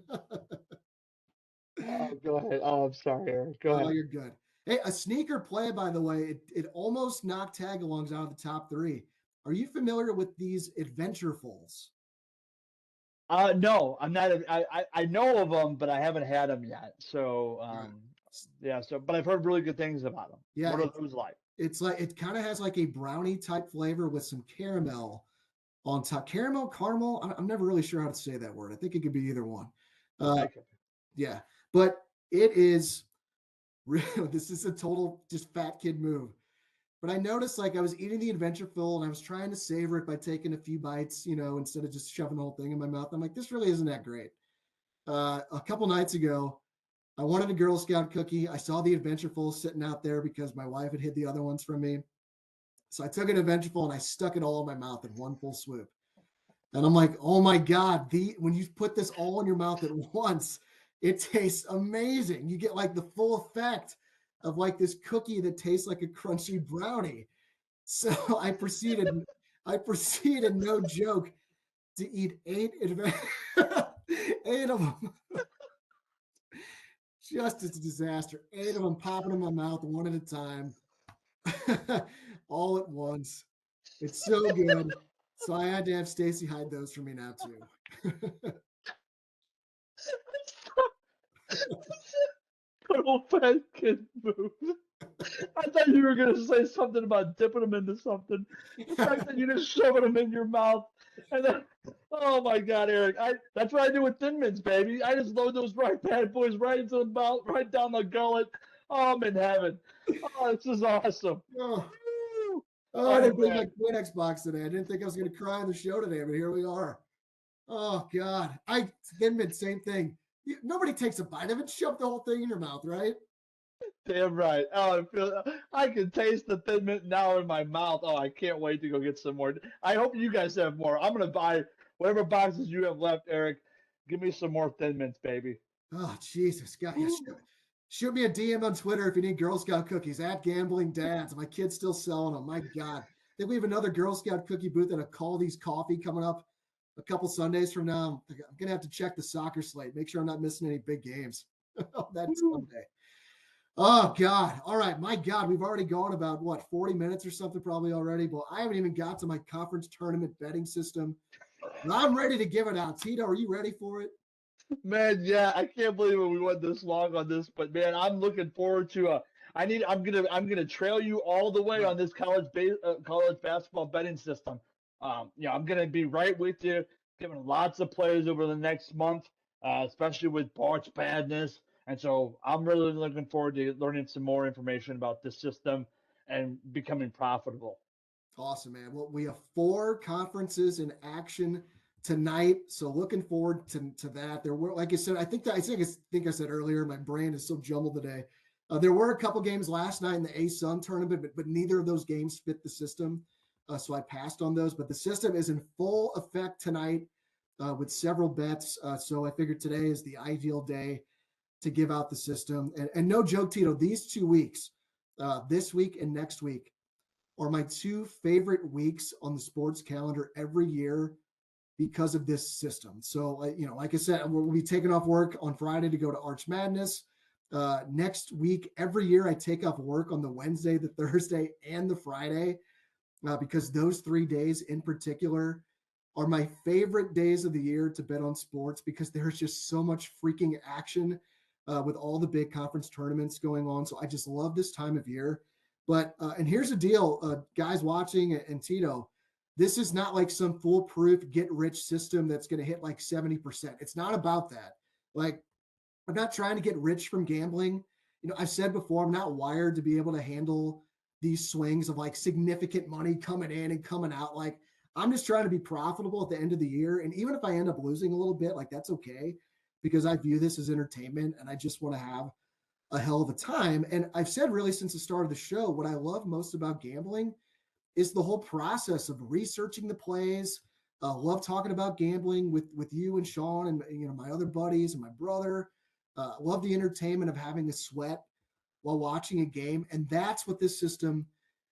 [SPEAKER 2] Oh, go ahead. Oh, I'm sorry, Eric. Go
[SPEAKER 1] Oh,
[SPEAKER 2] ahead.
[SPEAKER 1] you're good. Hey, a sneaker play, by the way, it almost knocked tagalongs out of the top three. Are you familiar with these adventurefuls?
[SPEAKER 2] No, I'm not. I know of them, but I haven't had them yet. So,
[SPEAKER 1] All right.
[SPEAKER 2] yeah. So, but I've heard really good things about them.
[SPEAKER 1] Yeah,
[SPEAKER 2] What are those like?
[SPEAKER 1] it's like it kind of has like a brownie type flavor with some caramel on top. Caramel, caramel. I'm never really sure how to say that word. I think it could be either one. Uh,
[SPEAKER 2] Okay.
[SPEAKER 1] yeah, but it is real. This is a total just fat kid move. But I noticed like I was eating the adventure full and I was trying to savor it by taking a few bites, instead of just shoving the whole thing in my mouth. I'm like, this really isn't that great. A couple nights ago, I wanted a Girl Scout cookie. I saw the adventureful sitting out there because my wife had hid the other ones from me. So I took an adventureful and I stuck it all in my mouth in one full swoop. And I'm like, oh my God, when you put this all in your mouth at once, it tastes amazing. You get like the full effect of like this cookie that tastes like a crunchy brownie. So I proceeded, no joke, to eat eight of them. Just as a disaster. Eight of them popping in my mouth one at a time, all at once. It's so good. So I had to have Stacy hide those for me now too.
[SPEAKER 2] Good old fat kid move. I thought you were gonna say something about dipping them into something. The fact that you just shoving them in your mouth, and then, oh my God, Eric, that's what I do with Thin Mints, baby. I just load those right bad boys right into the mouth, right down the gullet. Oh, I'm in heaven. Oh, this is awesome.
[SPEAKER 1] Oh,
[SPEAKER 2] Woo!
[SPEAKER 1] I
[SPEAKER 2] Oh
[SPEAKER 1] didn't bring my
[SPEAKER 2] man,
[SPEAKER 1] Kleenex box today. I didn't think I was going to cry on the show today, but here we are. Oh God, Thin Mint, same thing. Nobody takes a bite of it. Shove the whole thing in your mouth, right?
[SPEAKER 2] damn right. Oh, I can taste the Thin Mint now in my mouth. Oh, I can't wait to go get some more. I hope you guys have more. I'm gonna buy whatever boxes you have left, Eric. Give me some more Thin Mints, baby.
[SPEAKER 1] Oh Jesus, God, yeah, shoot me a DM on Twitter if you need Girl Scout cookies at Gambling Dads. My kid's still selling them. My God, I think we have another Girl Scout cookie booth at a Caldy's Coffee coming up a couple Sundays from now. I'm gonna have to check the soccer slate, make sure I'm not missing any big games that Sunday. Oh God. All right. My God, we've already gone about what 40 minutes or something probably already, but I haven't even got to my conference tournament betting system. But I'm ready to give it out. Tito, are you ready for it?
[SPEAKER 2] Man, yeah, I can't believe we went this long on this, but man, I'm looking forward to I'm gonna trail you all the way
[SPEAKER 1] All
[SPEAKER 2] on
[SPEAKER 1] right.
[SPEAKER 2] this college basketball betting system. I'm gonna be right with you, giving lots of plays over the next month, especially with Bart's badness, and so I'm really looking forward to learning some more information about this system and becoming profitable.
[SPEAKER 1] Awesome, man. Well, we have four conferences in action tonight, so looking forward to that. There were, like I said, I think I said earlier, my brain is so jumbled today. There were a couple games last night in the A Sun tournament, but neither of those games fit the system, so I passed on those. But the system is in full effect tonight with several bets. So I figured today is the ideal day to give out the system. And no joke, Tito, these 2 weeks, this week and next week, are my two favorite weeks on the sports calendar every year because of this system. So, like I said, we'll be taking off work on Friday to go to Arch Madness. Next week, every year I take off work on the Wednesday, the Thursday, and the Friday because those 3 days in particular are my favorite days of the year to bet on sports because there's just so much freaking action with all the big conference tournaments going on. So I just love this time of year. But and here's the deal, guys watching and Tito, this is not like some foolproof get rich system that's going to hit like 70%. It's not about that. Like I'm not trying to get rich from gambling. I've said before, I'm not wired to be able to handle these swings of like significant money coming in and coming out. Like I'm just trying to be profitable at the end of the year. And even if I end up losing a little bit, like that's okay because I view this as entertainment and I just want to have a hell of a time. And I've said really since the start of the show, what I love most about gambling is the whole process of researching the plays. Love talking about gambling with you and Sean and my other buddies and my brother. Love the entertainment of having a sweat while watching a game, and that's what this system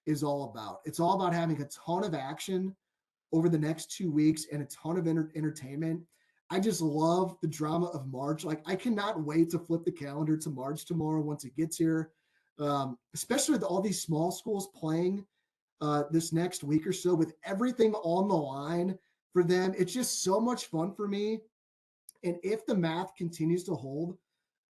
[SPEAKER 1] is all about. It's all about having a ton of action over the next 2 weeks and a ton of entertainment. I just love the drama of March. Like, I cannot wait to flip the calendar to March tomorrow once it gets here, especially with all these small schools playing this next week or so with everything on the line for them. It's just so much fun for me. And if the math continues to hold,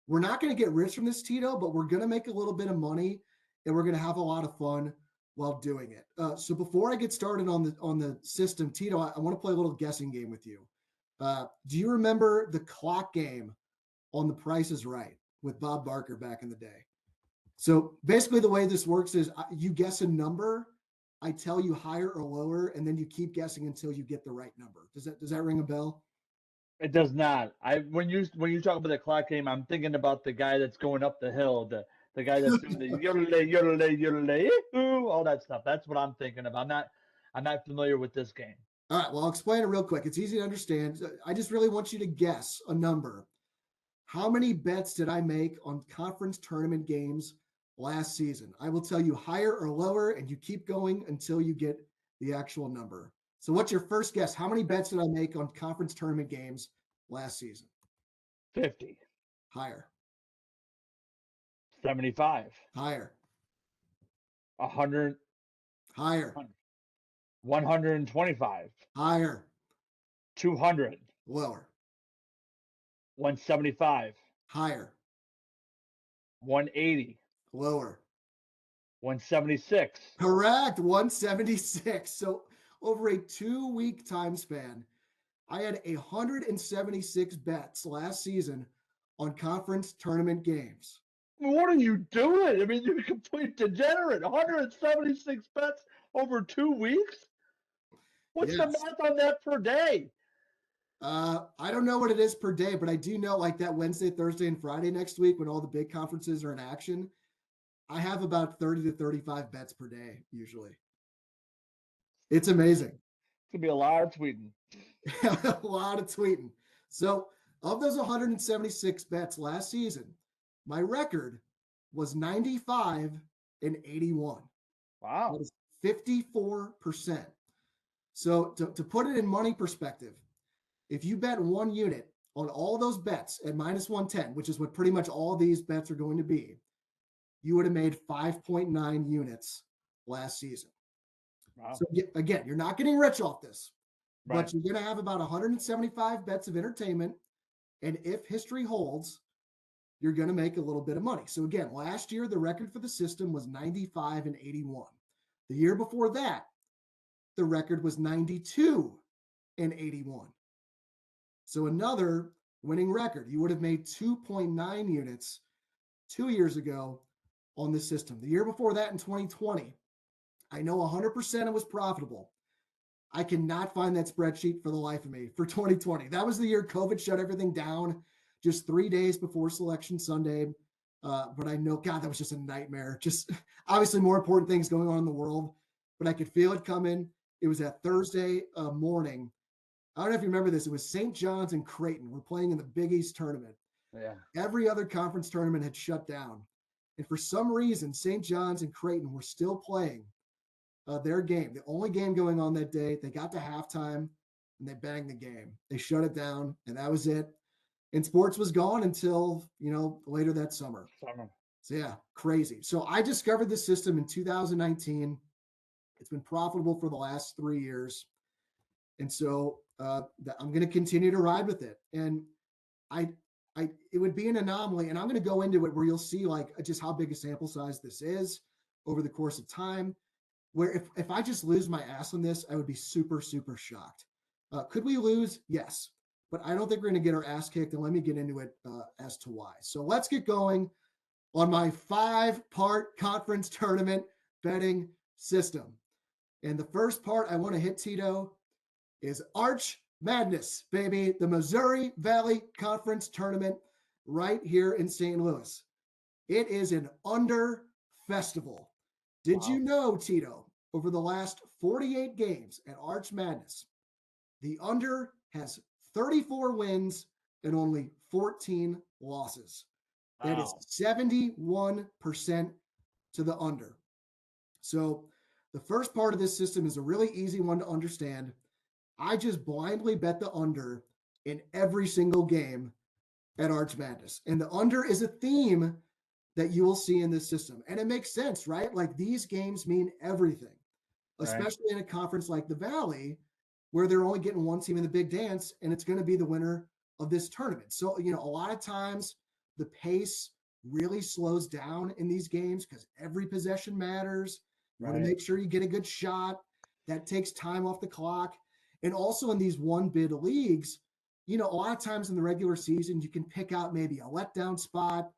[SPEAKER 1] we're not going to get rich from this, Tito, but we're going to make a little bit of money and we're going to have a lot of fun while doing it. So before I get started on the system, Tito, I want to play a little guessing game with you. Do you remember the clock game on The Price is Right with Bob Barker back in the day? So basically, the way this works is you guess a number, I tell you higher or lower, and then you keep guessing until you get the right number. Does that ring a bell?
[SPEAKER 2] It does not. When you talk about the clock game, I'm thinking about the guy that's going up the hill, the guy that's doing the yodelay, all that stuff. That's what I'm thinking of. I'm not familiar with this game.
[SPEAKER 1] All right, well, I'll explain it real quick. It's easy to understand. I just really want you to guess a number. How many bets did I make on conference tournament games last season? I will tell you higher or lower, and you keep going until you get the actual number. So, what's your first guess? How many bets did I make on conference tournament games last season?
[SPEAKER 2] 50,
[SPEAKER 1] Higher,
[SPEAKER 2] 75,
[SPEAKER 1] higher,
[SPEAKER 2] 100,
[SPEAKER 1] higher,
[SPEAKER 2] 125,
[SPEAKER 1] higher,
[SPEAKER 2] 200,
[SPEAKER 1] lower,
[SPEAKER 2] 175,
[SPEAKER 1] higher,
[SPEAKER 2] 180,
[SPEAKER 1] lower.
[SPEAKER 2] 176.
[SPEAKER 1] Correct, 176. So, over a 2-week time span, I had 176 bets last season on conference tournament games.
[SPEAKER 2] What are you doing? I mean, you're a complete degenerate. 176 bets over 2 weeks? What's the
[SPEAKER 1] Yes.
[SPEAKER 2] math on that per day?
[SPEAKER 1] I don't know what it is per day, but I do know like that Wednesday, Thursday, and Friday next week when all the big conferences are in action, I have about 30 to 35 bets per day usually. It's amazing.
[SPEAKER 2] It's going to be a lot of tweeting.
[SPEAKER 1] A lot of tweeting. So, of those 176 bets last season, my record was 95 and 81.
[SPEAKER 2] Wow.
[SPEAKER 1] That is 54%. So, to put it in money perspective, if you bet 1 unit on all those bets at minus 110, which is what pretty much all these bets are going to be, you would have made 5.9 units last season.
[SPEAKER 2] Wow.
[SPEAKER 1] So, again, you're not getting rich off this,
[SPEAKER 2] Right.
[SPEAKER 1] but you're going to have about 175 bets of entertainment. And if history holds, you're going to make a little bit of money. So, again, last year, the record for the system was 95 and 81. The year before that, the record was 92 and 81. So another winning record. You would have made 2.9 units 2 years ago on this system. The year before that in 2020, I know 100% it was profitable. I cannot find that spreadsheet for the life of me for 2020. That was the year COVID shut everything down just 3 days before Selection Sunday. But I know, God, that was just a nightmare. Just obviously more important things going on in the world, but I could feel it coming. It was that Thursday morning. I don't know if you remember this. It was St. John's and Creighton. We're playing in the Big East tournament.
[SPEAKER 2] Yeah.
[SPEAKER 1] Every other conference tournament had shut down. And for some reason, St. John's and Creighton were still playing their game. The only game going on that day. They got to halftime and they banged the game. They shut it down and that was it. And sports was gone until, later that summer. So yeah, crazy. So I discovered this system in 2019. It's been profitable for the last 3 years. And so I'm going to continue to ride with it. And it would be an anomaly. And I'm going to go into it where you'll see like just how big a sample size this is over the course of time, where if I just lose my ass on this, I would be super, super shocked. Could we lose? Yes. But I don't think we're going to get our ass kicked. And let me get into it as to why. So let's get going on my 5-part conference tournament betting system. And the first part I want to hit, Tito, is Arch Madness, baby. The Missouri Valley Conference Tournament right here in St. Louis. It is an under festival. Did you know, Tito, over the last 48 games at Arch Madness, the under has 34 wins and only 14 losses. That is 71% to the under. So the first part of this system is a really easy one to understand. I just blindly bet the under in every single game at Arch Madness. And the under is a theme that you will see in this system. And it makes sense, right? Like these games mean everything,
[SPEAKER 2] Right.
[SPEAKER 1] especially in a conference like the Valley, where they're only getting one team in the big dance, and it's going to be the winner of this tournament. So, a lot of times the pace really slows down in these games because every possession matters. You want to
[SPEAKER 2] Right.
[SPEAKER 1] make sure you get a good shot. That takes time off the clock. And also in these one bid leagues, a lot of times in the regular season, you can pick out maybe a letdown spot.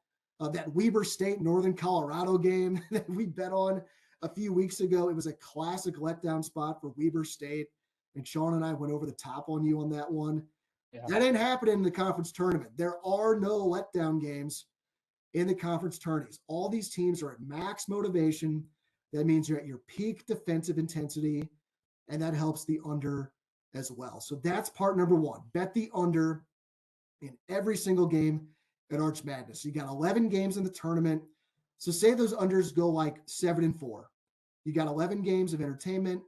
[SPEAKER 1] That Weber State Northern Colorado game that we bet on a few weeks ago, it was a classic letdown spot for Weber State. And Sean and I went over the top on you on that one.
[SPEAKER 2] Yeah.
[SPEAKER 1] That ain't happening in the conference tournament. There are no letdown games in the conference tourneys. All these teams are at max motivation. That means you're at your peak defensive intensity, and that helps the under as well. So that's part number one. Bet the under in every single game at Arch Madness. You got 11 games in the tournament. So say those unders go like 7-4. You got 11 games of entertainment,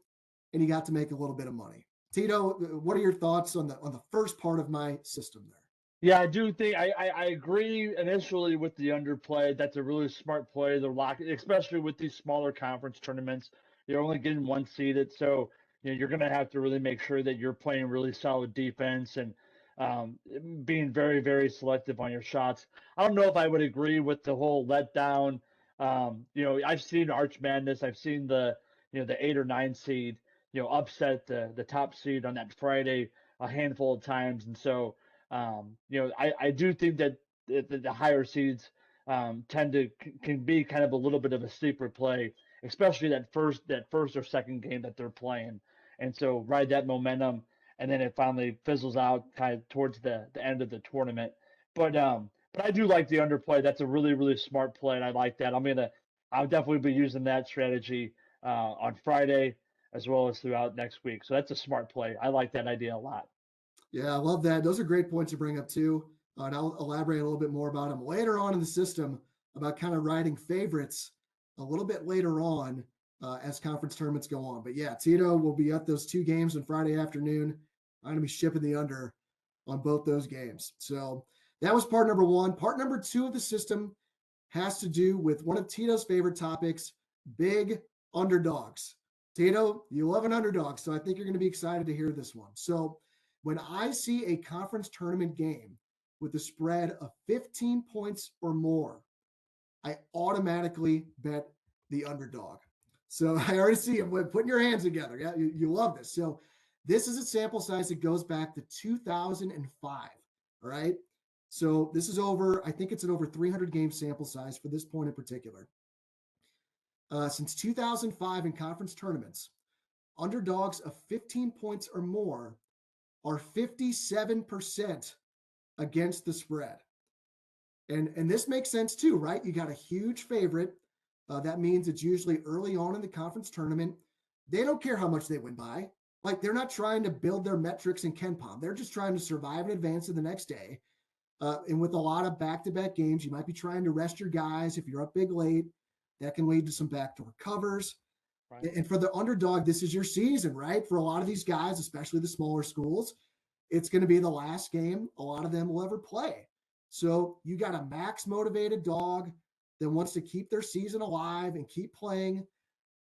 [SPEAKER 1] and you got to make a little bit of money. Tito, what are your thoughts on the first part of my system there?
[SPEAKER 2] Yeah, I do think I agree initially with the underplay. That's a really smart play. The lock, especially with these smaller conference tournaments, you're only getting one seeded, so you're going to have to really make sure that you're playing really solid defense and being very very selective on your shots. I don't know if I would agree with the whole letdown. I've seen Arch Madness. I've seen the 8 or 9 seed upset the top seed on that Friday a handful of times, and so. I do think that the higher seeds tend to can be kind of a little bit of a sleeper play, especially that first or second game that they're playing, and so ride that momentum, and then it finally fizzles out kind of towards the end of the tournament. But I do like the underplay. That's a really really smart play, and I like that. I'll definitely be using that strategy on Friday as well as throughout next week. So that's a smart play. I like that idea a lot.
[SPEAKER 1] Yeah, I love that. Those are great points to bring up too. And I'll elaborate a little bit more about them later on in the system about kind of riding favorites a little bit later on as conference tournaments go on. But yeah, Tito will be at those 2 games on Friday afternoon. I'm going to be shipping the under on both those games. So that was part number one. Part number two of the system has to do with one of Tito's favorite topics, big underdogs. Tito, you love an underdog, so I think you're going to be excited to hear this one. So when I see a conference tournament game with a spread of 15 points or more, I automatically bet the underdog. So I already see you putting your hands together. Yeah, you love this. So this is a sample size that goes back to 2005. All right. So this is I think it's an over 300 game sample size for this point in particular. Since 2005 in conference tournaments, underdogs of 15 points or more are 57% against the spread. And this makes sense too, right? You got a huge favorite. That means it's usually early on in the conference tournament. They don't care how much they win by. Like they're not trying to build their metrics in KenPom. They're just trying to survive and advance to the next day. And with a lot of back-to-back games, you might be trying to rest your guys if you're up big late. That can lead to some backdoor covers.
[SPEAKER 2] Right.
[SPEAKER 1] And for the underdog, this is your season, right? For a lot of these guys, especially the smaller schools, it's going to be the last game a lot of them will ever play. So you got a max motivated dog that wants to keep their season alive and keep playing.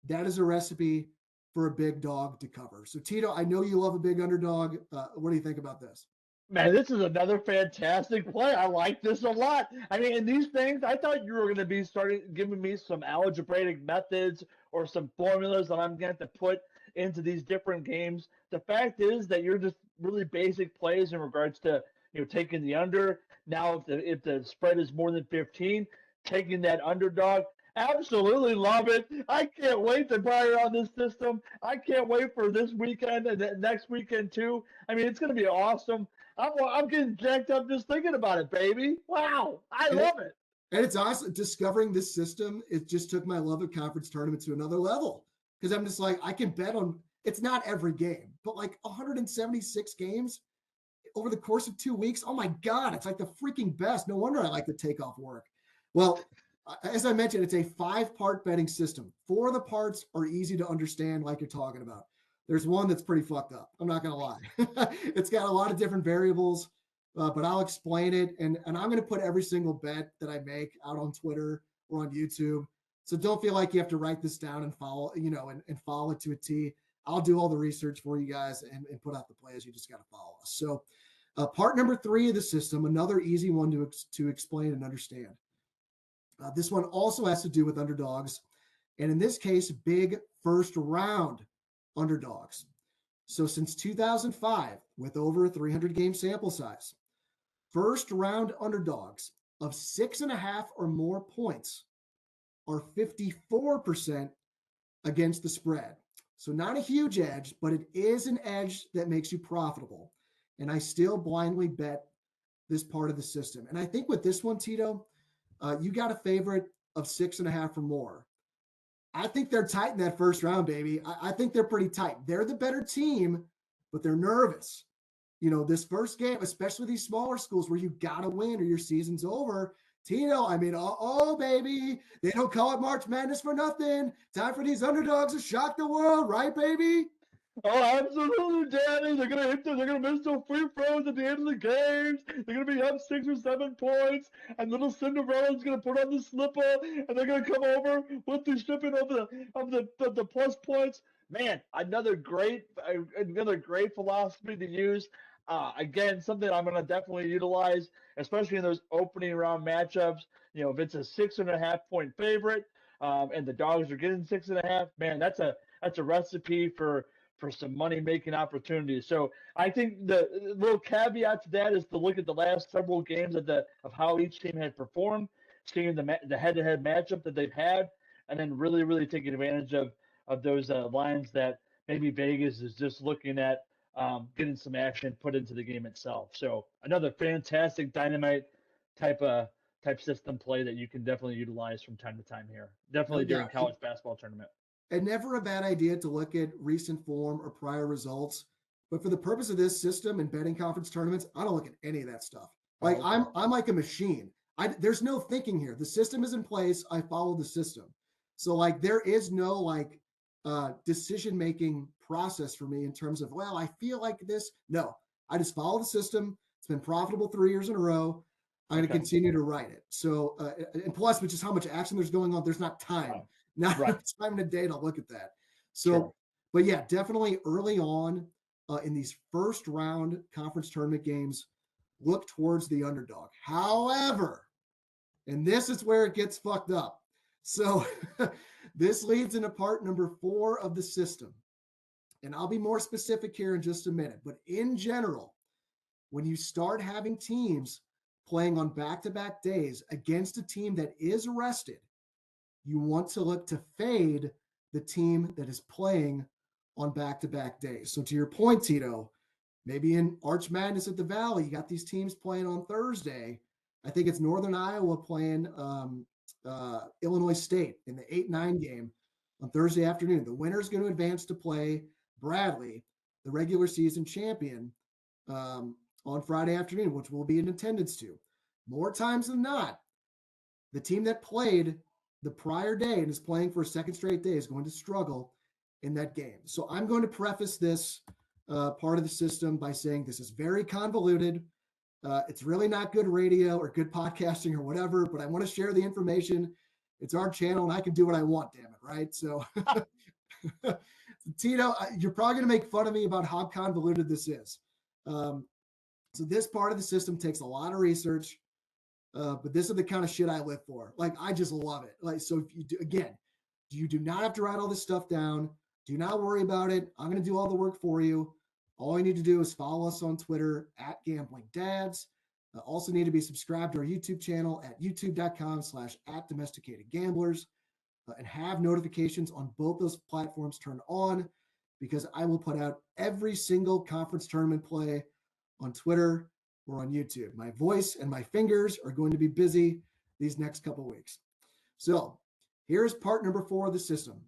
[SPEAKER 1] That is a recipe for a big dog to cover. So Tito, I know you love a big underdog. What do you think about this?
[SPEAKER 2] Man, this is another fantastic play. I like this a lot. I mean, in these things, I thought you were going to be starting giving me some algebraic methods or some formulas that I'm going to put into these different games. The fact is that you're just really basic plays in regards to taking the under. Now, if the spread is more than 15, taking that underdog. Absolutely love it. I can't wait to buy around this system. I can't wait for this weekend and next weekend too. I mean, it's going to be awesome. I'm getting jacked up just thinking about it, baby. Wow, I
[SPEAKER 1] And, it,
[SPEAKER 2] love it.
[SPEAKER 1] and it's awesome. Discovering this system, it just took my love of conference tournament to another level. Because I'm just like, I can bet on, it's not every game, but like 176 games over the course of 2 weeks. Oh my God, it's like the freaking best. No wonder I like to take off work. Well, as I mentioned, it's a 5-part betting system. 4 of the parts are easy to understand, like you're talking about. There's one that's pretty fucked up. I'm not going to lie. It's got a lot of different variables, but I'll explain it. And I'm going to put every single bet that I make out on Twitter or on YouTube. So don't feel like you have to write this down and follow, and follow it to a T. I'll do all the research for you guys and put out the plays. You just got to follow us. So part number 3 of the system, another easy one to explain and understand. This one also has to do with underdogs. And in this case, big first round underdogs. So since 2005, with over a 300 game sample size, first round underdogs of 6.5 or more points are 54% against the spread. So not a huge edge, but it is an edge that makes you profitable. And I still blindly bet this part of the system. And I think with this one, Tito, you got a favorite of 6.5 or more. I think they're tight in that first round, baby. I think they're pretty tight. They're the better team, but they're nervous. This first game, especially these smaller schools where you got to win or your season's over. Tito, I mean, baby. They don't call it March Madness for nothing. Time for these underdogs to shock the world, right, baby?
[SPEAKER 2] Oh, absolutely, Danny. They're gonna miss those free throws at the end of the games. They're gonna be up 6 or 7 points, and little Cinderella's gonna put on the slipper, and they're gonna come over with the shipping of the plus points. Man, another great philosophy to use. Again, something I'm gonna definitely utilize, especially in those opening round matchups. If it's a 6.5 point favorite, and the dogs are getting 6.5, man, that's a recipe for some money-making opportunities. So I think the little caveat to that is to look at the last several games of how each team had performed, seeing the head-to-head matchup that they've had, and then really, really taking advantage of those lines that maybe Vegas is just looking at getting some action put into the game itself. So another fantastic dynamite type system play that you can definitely utilize from time to time here. Definitely during college basketball tournament.
[SPEAKER 1] And never a bad idea to look at recent form or prior results. But for the purpose of this system and betting conference tournaments, I don't look at any of that stuff. Like I'm like a machine. There's no thinking here. The system is in place. I follow the system. So like there is no decision-making process for me in terms of, well, I feel like this. No, I just follow the system. It's been profitable 3 years in a row. I'm going to continue to write it. So, and plus, which is how much action there's going on. There's not time. Not enough time in a day to look at that. So, but yeah, definitely early on in these first round conference tournament games, look towards the underdog. However, and this is where it gets fucked up. So this leads into part number 4 of the system. And I'll be more specific here in just a minute. But in general, when you start having teams playing on back-to-back days against a team that is rested, you want to look to fade the team that is playing on back-to-back days. So to your point, Tito, maybe in Arch Madness at the Valley, you got these teams playing on Thursday. I think it's Northern Iowa playing Illinois State in the 8-9 game on Thursday afternoon. The winner's going to advance to play Bradley, the regular season champion, on Friday afternoon, which we'll be in attendance to. More times than not, the team that played the prior day and is playing for a second straight day is going to struggle in that game. So I'm going to preface this part of the system by saying this is very convoluted. It's really not good radio or good podcasting or whatever, but I want to share the information. It's our channel and I can do what I want, damn it, right? So Tito, you're probably going to make fun of me about how convoluted this is. So this part of the system takes a lot of research. But this is the kind of shit I live for. Like, I just love it. Like, so if you do, again, you do not have to write all this stuff down. Do not worry about it. I'm going to do all the work for you. All you need to do is follow us on Twitter at Gambling Dads. Also need to be subscribed to our YouTube channel at youtube.com/@domesticatedgamblers and have notifications on both those platforms turned on because I will put out every single conference tournament play on Twitter or on YouTube. My voice and my fingers are going to be busy these next couple of weeks. So here's part number 4 of the system.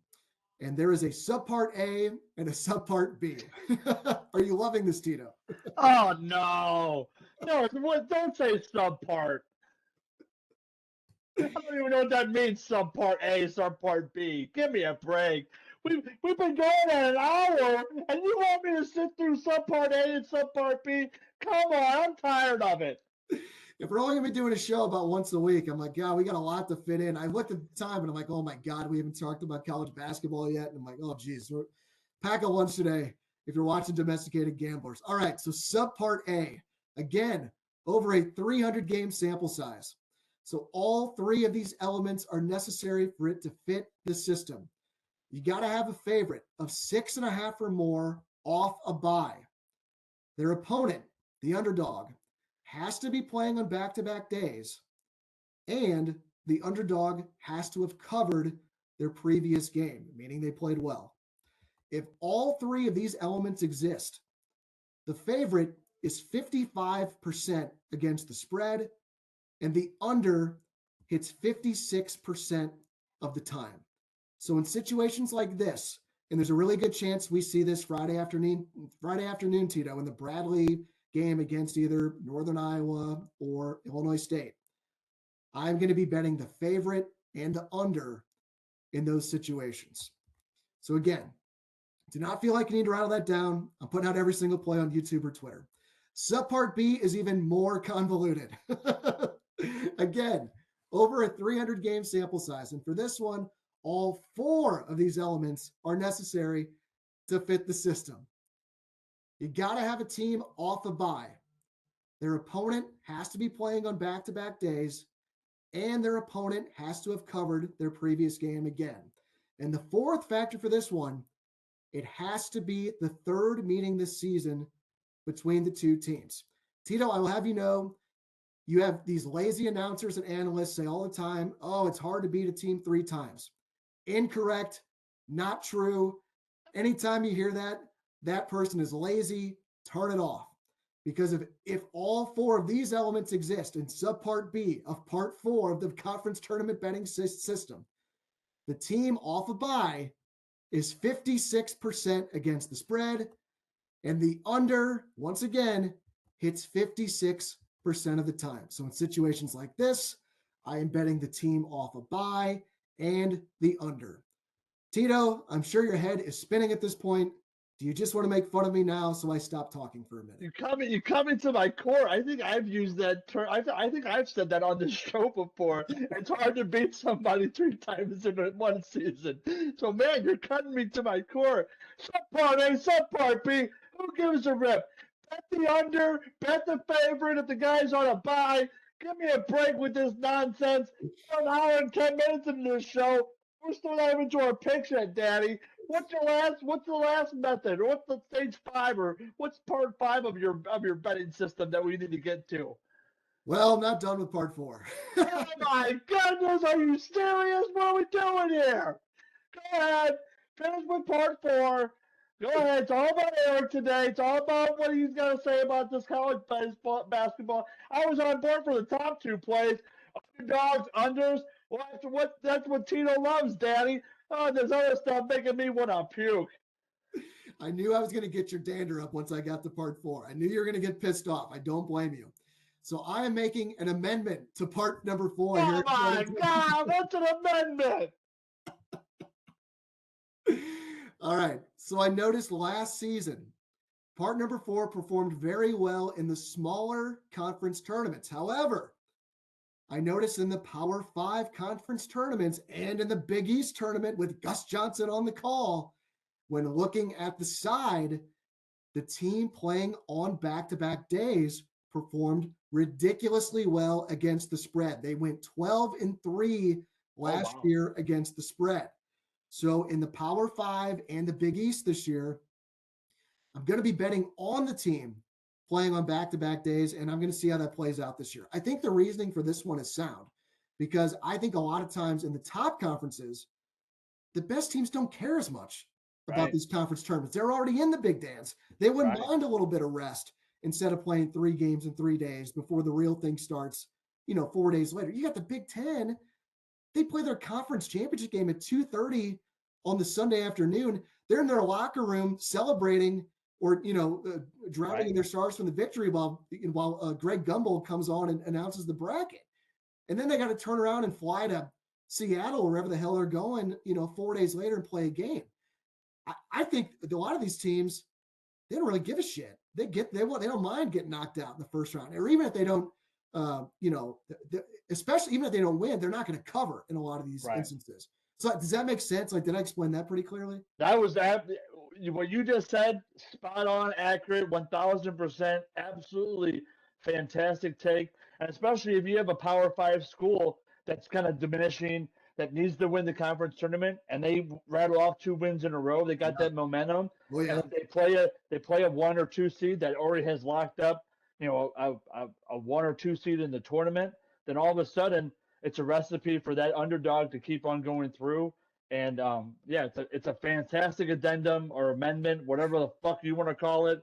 [SPEAKER 1] And there is a subpart A and a subpart B. Are you loving this, Tito?
[SPEAKER 2] Oh, no. No, don't say subpart. I don't even know what that means, subpart A, subpart B. Give me a break. we've been going at an hour, and you want me to sit through subpart A and subpart B? Come on, I'm tired of it.
[SPEAKER 1] If we're only gonna be doing a show about once a week, I'm like, God, we got a lot to fit in. I looked at the time and I'm like, oh my God, we haven't talked about college basketball yet. And I'm like, oh geez, pack a lunch today if you're watching Domesticated Gamblers. All right, so subpart A, again, over a 300 game sample size. So all three of these elements are necessary for it to fit the system. You got to have a favorite of 6.5 or more off a bye. Their opponent, the underdog, has to be playing on back-to-back days, and the underdog has to have covered their previous game, meaning they played well. If all three of these elements exist, the favorite is 55% against the spread, and the under hits 56% of the time. So in situations like this, and there's a really good chance we see this Friday afternoon, Tito, in the Bradley game against either Northern Iowa or Illinois State. I'm going to be betting the favorite and the under in those situations. So again, do not feel like you need to rattle that down. I'm putting out every single play on YouTube or Twitter. Subpart B is even more convoluted. Again, over a 300 game sample size. And for this one, all four of these elements are necessary to fit the system. You got to have a team off a bye. Their opponent has to be playing on back-to-back days, and their opponent has to have covered their previous game again. And the fourth factor for this one, it has to be the third meeting this season between the two teams. Tito, I will have you know, you have these lazy announcers and analysts say all the time, oh, it's hard to beat a team 3 times. Incorrect, not true. Anytime you hear that, that person is lazy, turn it off. Because if all four of these elements exist in subpart B of part 4 of the conference tournament betting system, the team off a bye is 56% against the spread, and the under, once again, hits 56% of the time. So in situations like this, I am betting the team off a bye and the under. Tito, I'm sure your head is spinning at this point. Do you just want to make fun of me now so I stop talking for a minute?
[SPEAKER 2] You come into my core. I think I've used that term. I think I've said that on the show before. It's hard to beat somebody 3 times in one season. So man, you're cutting me to my core. Subpart A, subpart B. Who gives a rip? Bet the under, bet the favorite if the guy's on a bye. Give me a break with this nonsense. We're an hour and 10 minutes into this show. We're still not even to our picks yet, Daddy. What's the last method? Or what's the stage 5 or what's part 5 of your betting system that we need to get to?
[SPEAKER 1] Well, I'm not done with part 4.
[SPEAKER 2] Oh my goodness, are you serious? What are we doing here? Go ahead. Finish with part 4. Go ahead. It's all about Eric today. It's all about what he's got to say about this college basketball. I was on board for the top 2 plays. Underdogs, unders. Well, that's what Tito loves, Daddy. Oh, there's other stuff making me want to puke.
[SPEAKER 1] I knew I was going to get your dander up once I got to part 4. I knew you were going to get pissed off. I don't blame you. So I am making an amendment to part number 4.
[SPEAKER 2] Oh my God, what's an amendment?
[SPEAKER 1] All right. So I noticed last season, part number 4 performed very well in the smaller conference tournaments. However, I noticed in the Power 5 conference tournaments and in the Big East tournament with Gus Johnson on the call, when looking at the side, the team playing on back-to-back days performed ridiculously well against the spread. They went 12-3 last year against the spread. So in the Power 5 and the Big East this year, I'm going to be betting on the team playing on back-to-back days, and I'm going to see how that plays out this year. I think the reasoning for this one is sound because I think a lot of times in the top conferences, the best teams don't care as much about these conference tournaments. They're already in the big dance. They wouldn't mind a little bit of rest instead of playing 3 games in 3 days before the real thing starts, 4 days later. You got the Big Ten. They play their conference championship game at 2:30 on the Sunday afternoon. They're in their locker room celebrating or, drowning in their stars from the victory while Greg Gumbel comes on and announces the bracket. And then they got to turn around and fly to Seattle or wherever the hell they're going, 4 days later and play a game. I think a lot of these teams, they don't really give a shit. They don't mind getting knocked out in the first round, or even if they don't, especially even if they don't win, they're not going to cover in a lot of these instances. So does that make sense? Like, did I explain that pretty clearly?
[SPEAKER 2] That was what you just said. Spot on, accurate, 1000%, absolutely fantastic take. And especially if you have a Power 5 school that's kind of diminishing, that needs to win the conference tournament, and they rattle off 2 wins in a row. They got that momentum, and if they play a 1 or 2 seed that already has locked up, a 1 or 2 seed in the tournament. Then all of a sudden, it's a recipe for that underdog to keep on going through. And it's a fantastic addendum or amendment, whatever the fuck you want to call it.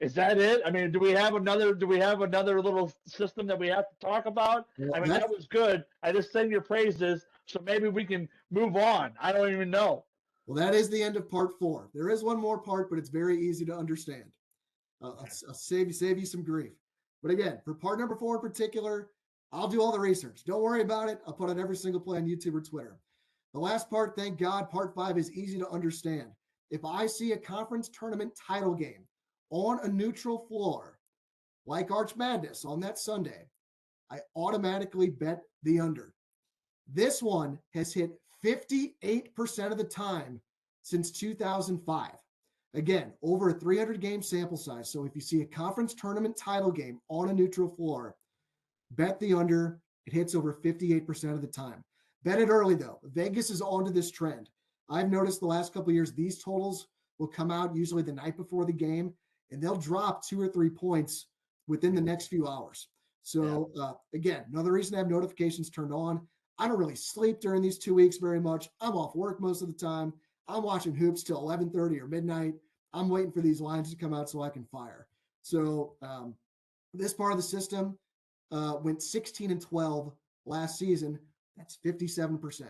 [SPEAKER 2] Is that it? I mean, do we have another little system that we have to talk about? Well, I mean, that was good. I just sang your praises, so maybe we can move on. I don't even know.
[SPEAKER 1] Well, that is the end of part 4. There is one more part, but it's very easy to understand. I'll save you some grief. But again, for part number 4 in particular, I'll do all the research. Don't worry about it. I'll put out every single play on YouTube or Twitter. The last part, thank God, part 5 is easy to understand. If I see a conference tournament title game on a neutral floor, like Arch Madness on that Sunday, I automatically bet the under. This one has hit 58% of the time since 2005. Again, over a 300 game sample size. So if you see a conference tournament title game on a neutral floor, bet the under. It hits over 58% of the time. Bet it early, though. Vegas is onto this trend. I've noticed the last couple of years, these totals will come out usually the night before the game, and they'll drop 2 or 3 points within the next few hours. So, again, another reason I have notifications turned on. I don't really sleep during these 2 weeks very much. I'm off work most of the time. I'm watching hoops till 11:30 or midnight. I'm waiting for these lines to come out so I can fire. So this part of the system went 16-12 last season. That's 57%.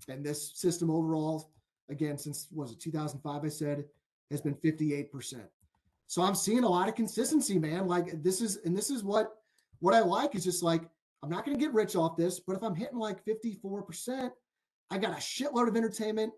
[SPEAKER 1] And this system overall, again, since 2005, I said, has been 58%. So I'm seeing a lot of consistency, man. Like this is what I like is just like, I'm not going to get rich off this, but if I'm hitting like 54%, I got a shitload of entertainment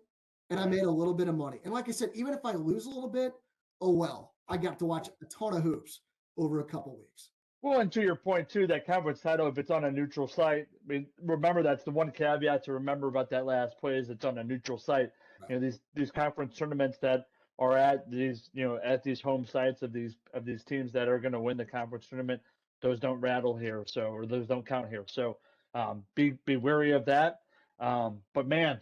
[SPEAKER 1] and I made a little bit of money. And like I said, even if I lose a little bit, oh well, I got to watch a ton of hoops over a couple weeks.
[SPEAKER 2] Well, and to your point too, that conference title, if it's on a neutral site, I mean, remember that's the one caveat to remember about that last play is it's on a neutral site. Right. You know, these conference tournaments that are at these, at these home sites of these teams that are going to win the conference tournament, those don't rattle here, or those don't count here. So be wary of that. But man,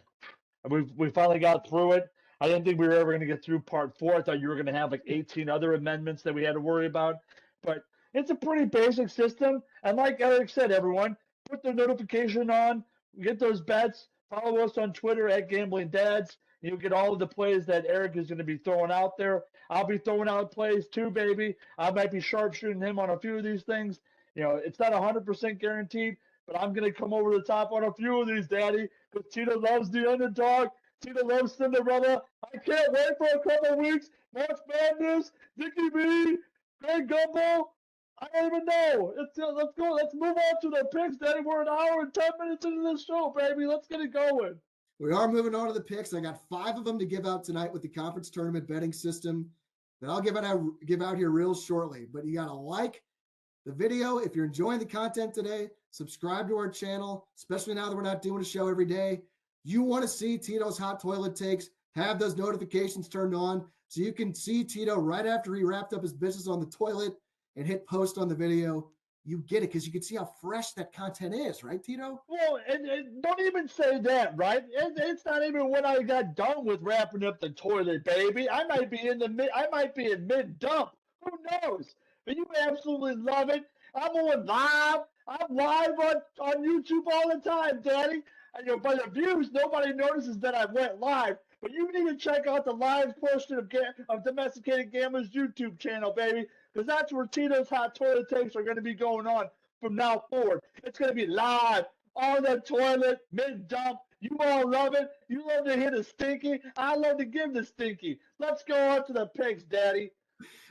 [SPEAKER 2] we finally got through it. I didn't think we were ever going to get through part 4. I thought you were going to have like 18 other amendments that we had to worry about, but it's a pretty basic system. And like Eric said, everyone, put the notification on, get those bets, follow us on Twitter at Gambling Dads. You'll get all of the plays that Eric is going to be throwing out there. I'll be throwing out plays too, baby. I might be sharpshooting him on a few of these things. It's not 100% guaranteed, but I'm going to come over the top on a few of these, Daddy, because Tito loves the underdog. Tito loves Cinderella. I can't wait for a couple of weeks. March Madness, Dickie B, Greg Gumbel. I don't even know. Let's go. Let's move on to the picks, Daddy. We're an hour and 10 minutes into this show, baby. Let's get it going.
[SPEAKER 1] We are moving on to the picks. I got 5 of them to give out tonight with the conference tournament betting system that I'll give out here real shortly. But you got to like the video. If you're enjoying the content today, subscribe to our channel, especially now that we're not doing a show every day. You want to see Tito's hot toilet takes, have those notifications turned on so you can see Tito right after he wrapped up his business on the toilet and hit post on the video. You get it because you can see how fresh that content is, right, Tito?
[SPEAKER 2] Well, and don't even say that, right? It's not even when I got done with wrapping up the toilet, baby. I might be in mid dump. Who knows? But you absolutely love it. I'm on live. I'm live on YouTube all the time, Daddy. And by the views, nobody notices that I went live. But you need to check out the live portion of Domesticated Gamblers YouTube channel, baby, because that's where Tito's hot toilet takes are going to be going on from now forward. It's going to be live on the toilet, mid-dump. You all love it. You love to hit a stinky. I love to give the stinky. Let's go on to the picks, Daddy.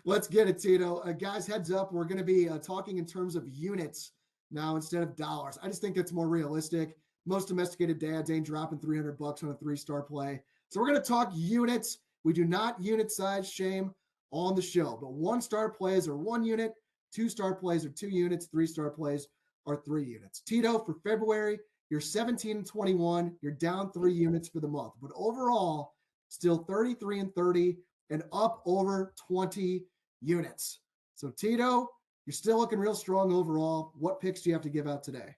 [SPEAKER 1] Let's get it, Tito. Guys, heads up. We're going to be talking in terms of units now instead of dollars. I just think that's more realistic. Most domesticated dads ain't dropping $300 on a 3-star play. So we're going to talk units. We do not unit size shame on the show, but 1-star plays are 1 unit, 2-star plays are 2 units, 3-star plays are 3 units. Tito, for February, you're 17-21. You're down 3 units for the month, but overall, still 33-30 and up over 20 units. So Tito, you're still looking real strong overall. What picks do you have to give out today?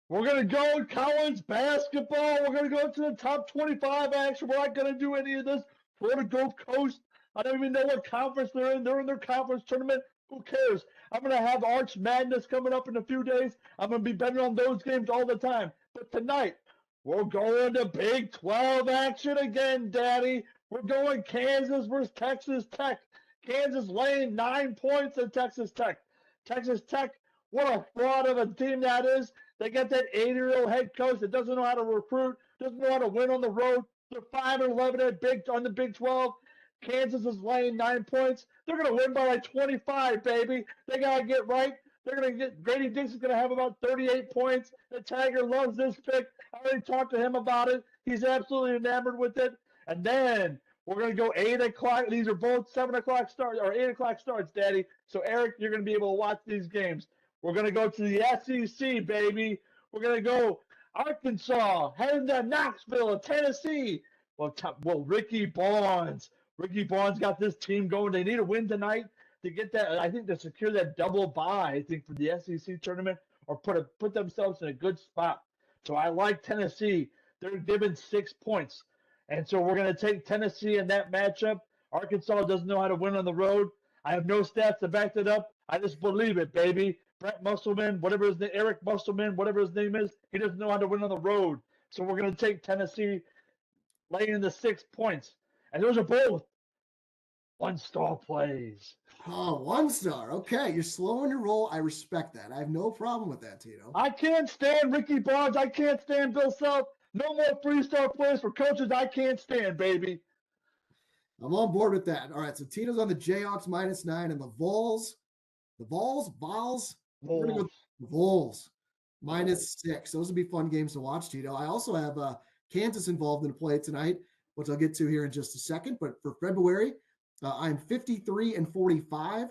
[SPEAKER 2] We're going to go college basketball. We're going to go to the top 25 action. We're not going to do any of this Florida Gulf Coast. I don't even know what conference they're in. They're in their conference tournament. Who cares? I'm going to have Arch Madness coming up in a few days. I'm going to be betting on those games all the time. But tonight, we're going to Big 12 action again, Daddy. We're going Kansas versus Texas Tech. Kansas laying 9 points at Texas Tech. Texas Tech, what a fraud of a team that is. They got that 80-year-old head coach that doesn't know how to recruit, doesn't know how to win on the road. They're 5-11 on the Big 12. Kansas is laying 9 points. They're going to win by like 25, baby. They got to get right. They're going to get Grady Dick's going to have about 38 points. The Tiger loves this pick. I already talked to him about it. He's absolutely enamored with it. And then we're going to go 8 o'clock. These are both 7 o'clock starts or 8 o'clock starts, Daddy. So, Eric, you're going to be able to watch these games. We're going to go to the SEC, baby. We're going to go Arkansas, heading to Knoxville, Tennessee. Well, Ricky Barnes. Ricky Barnes got this team going. They need a win tonight to get that, I think, to secure that double bye, I think, for the SEC tournament or put themselves in a good spot. So I like Tennessee. They're given 6 points. And so we're going to take Tennessee in that matchup. Arkansas doesn't know how to win on the road. I have no stats to back that up. I just believe it, baby. Brett Musselman, whatever his name, Eric Musselman, whatever his name is, he doesn't know how to win on the road. So we're going to take Tennessee laying in the 6 points. And those are both 1-star plays.
[SPEAKER 1] Oh, 1-star. Okay, you're slowing your roll. I respect that. I have no problem with that, Tito.
[SPEAKER 2] I can't stand Ricky Barnes. I can't stand Bill Self. No more 3-star plays for coaches I can't stand, baby.
[SPEAKER 1] I'm on board with that. All right, so Tito's on the Jayhawks -9 and the Vols. The Vols? We're going to go Vols -6. Those would be fun games to watch, Tito. I also have Kansas involved in the play tonight, which I'll get to here in just a second. But for February, I'm 53-45,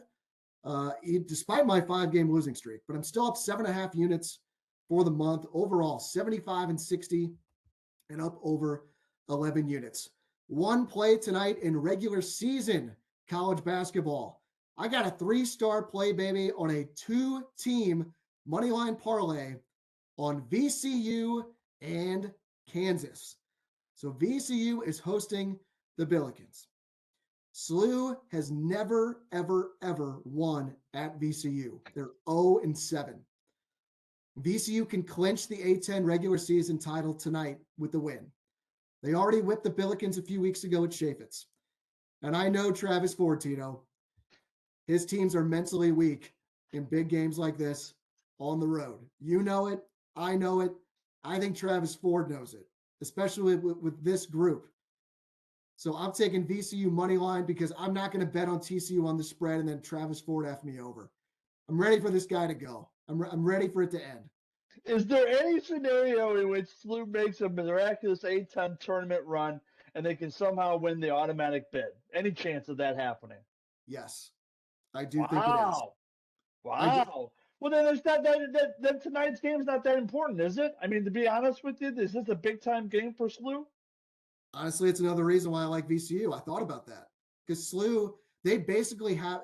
[SPEAKER 1] despite my 5-game losing streak. But I'm still up 7.5 units for the month. Overall, 75-60 and up over 11 units. One play tonight in regular season college basketball. I got a 3-star play, baby, on a 2-team moneyline parlay on VCU and Kansas. So VCU is hosting the Billikens. SLU has never, ever, ever won at VCU. They're 0-7. VCU can clinch the A-10 regular season title tonight with the win. They already whipped the Billikens a few weeks ago at Chaffetz. And I know Travis Ford, Tito. His teams are mentally weak in big games like this on the road. You know it. I know it. I think Travis Ford knows it, especially with this group. So I'm taking VCU money line because I'm not going to bet on TCU on the spread and then Travis Ford F me over. I'm ready for this guy to go. I'm ready for it to end.
[SPEAKER 2] Is there any scenario in which SLU makes a miraculous A-10 tournament run and they can somehow win the automatic bid? Any chance of that happening?
[SPEAKER 1] Yes, I do think it is.
[SPEAKER 2] Wow. Well, then then tonight's game is not that important, is it? I mean, to be honest with you, is this a big-time game for SLU?
[SPEAKER 1] Honestly, it's another reason why I like VCU. I thought about that because SLU, they basically have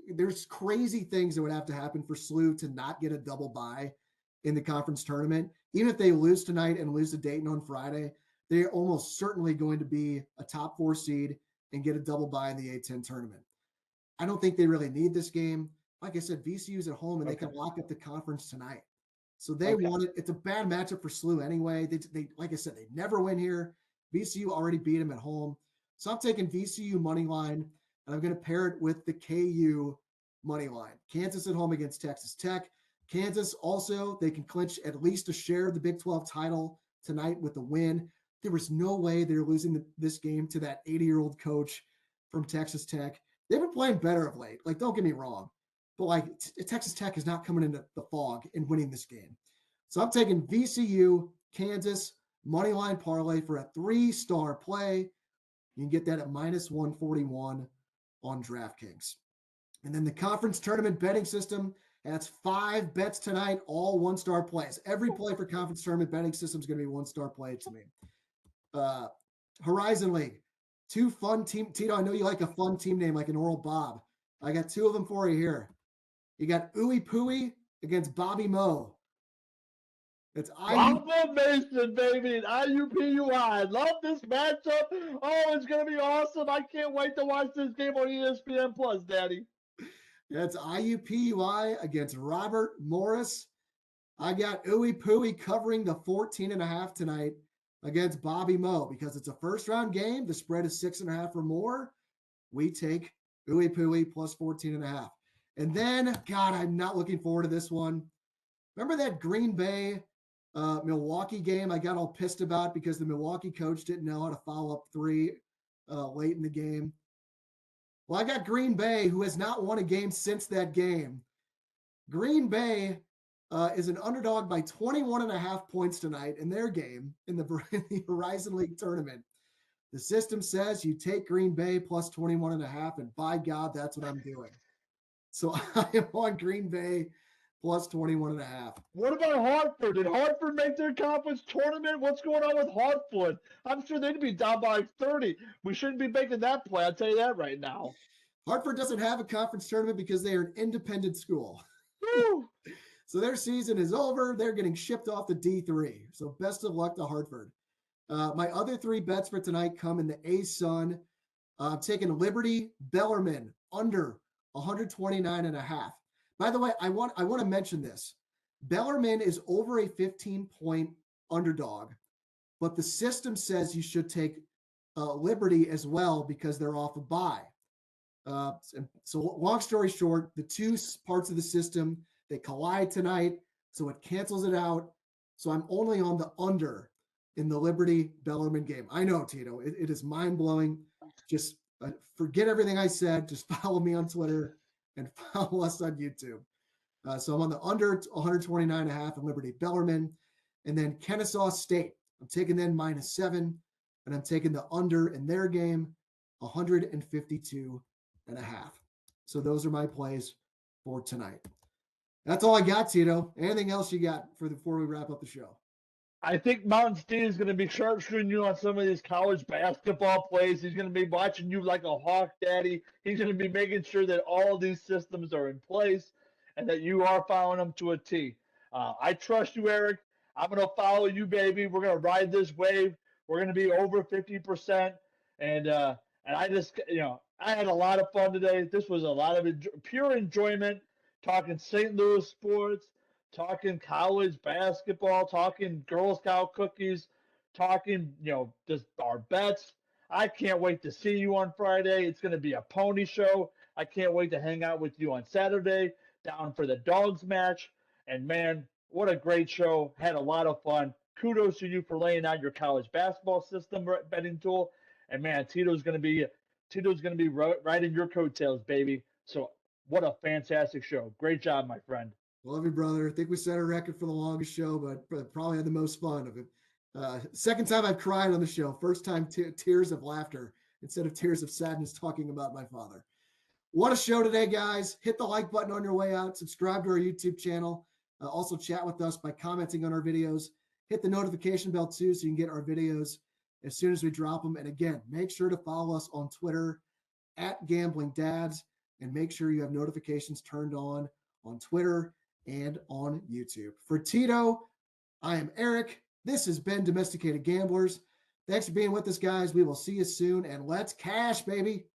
[SPEAKER 1] there's crazy things that would have to happen for SLU to not get a double bye in the conference tournament. Even if they lose tonight and lose to Dayton on Friday, they're almost certainly going to be a top 4 seed and get a double bye in the A-10 tournament. I don't think they really need this game. Like I said, VCU's at home and they can lock up the conference tonight. So they won it. It's a bad matchup for SLU anyway. They like I said, they never win here. VCU already beat them at home. So I'm taking VCU money line, and I'm going to pair it with the KU money line. Kansas at home against Texas Tech. Kansas also, they can clinch at least a share of the Big 12 title tonight with a win. There was no way they're losing this game to that 80-year-old coach from Texas Tech. They've been playing better of late. Like, don't get me wrong. But, like, Texas Tech is not coming into the fog and winning this game. So I'm taking VCU, Kansas, money line parlay for a 3-star play. You can get that at minus 141 on DraftKings. And then the conference tournament betting system, that's 5 bets tonight, all 1-star plays. Every play for conference tournament betting system is going to be 1-star play to me. Horizon League, 2 fun team. Tito, I know you like a fun team name like an Oral Bob. I got 2 of them for you here. You got Ooey Pooey against Bobby Moe. It's
[SPEAKER 2] Papa Mason, baby, and IUPUI. Love this matchup. Oh, it's going to be awesome. I can't wait to watch this game on ESPN Plus, Daddy.
[SPEAKER 1] That's IUPUI against Robert Morris. I got Ooey Pooey covering the 14.5 tonight against Bobby Moe because it's a first-round game. The spread is 6.5 or more. We take Ooey Pooey plus 14.5. And then, God, I'm not looking forward to this one. Remember that Green Bay Milwaukee game I got all pissed about because the Milwaukee coach didn't know how to follow up 3 late in the game? Well, I got Green Bay, who has not won a game since that game. Green Bay is an underdog by 21.5 points tonight in their game in the Horizon League tournament. The system says you take Green Bay plus 21.5, and by God, that's what I'm doing. So I am on Green Bay plus 21.5.
[SPEAKER 2] What about Hartford? Did Hartford make their conference tournament? What's going on with Hartford? I'm sure they'd be down by 30. We shouldn't be making that play. I'll tell you that right now.
[SPEAKER 1] Hartford doesn't have a conference tournament because they are an independent school. So their season is over. They're getting shipped off to D3. So best of luck to Hartford. My other 3 bets for tonight come in the A-Sun. I'm taking Liberty Bellarmine under 129.5. By the way, I want to mention this. Bellarmine is over a 15-point underdog, but the system says you should take Liberty as well because they're off a bye. So long story short, the 2 parts of the system, they collide tonight, so it cancels it out. So I'm only on the under in the Liberty Bellarmine game. I know, Tito, it is mind-blowing. Just forget everything I said. Just follow me on Twitter and follow us on YouTube. So I'm on the under 129.5 in Liberty Bellarmine. And then Kennesaw State, I'm taking them -7, and I'm taking the under in their game, 152.5. So those are my plays for tonight. That's all I got, Tito. Anything else you got before we wrap up the show?
[SPEAKER 2] I think Mountain State is going to be sharpshooting you on some of these college basketball plays. He's going to be watching you like a hawk, Daddy. He's going to be making sure that all these systems are in place and that you are following them to a T. I trust you, Eric. I'm going to follow you, baby. We're going to ride this wave. We're going to be over 50%. And I just, I had a lot of fun today. This was a lot of pure enjoyment, talking St. Louis sports, talking college basketball, talking Girl Scout cookies, talking, just our bets. I can't wait to see you on Friday. It's going to be a pony show. I can't wait to hang out with you on Saturday down for the Dogs match. And man, what a great show. Had a lot of fun. Kudos to you for laying out your college basketball system betting tool. And man, Tito's going to be right in your coattails, baby. So what a fantastic show. Great job, my friend.
[SPEAKER 1] Love you, brother. I think we set a record for the longest show, but probably had the most fun of it. Second time I've cried on the show. First time tears of laughter instead of tears of sadness talking about my father. What a show today, guys. Hit the like button on your way out. Subscribe to our YouTube channel. Also chat with us by commenting on our videos. Hit the notification bell too so you can get our videos as soon as we drop them. And again, make sure to follow us on Twitter @GamblingDads and make sure you have notifications turned on Twitter and on YouTube. For Tito, I am Eric. This has been Domesticated Gamblers. Thanks for being with us, guys. We will see you soon, and let's cash, baby.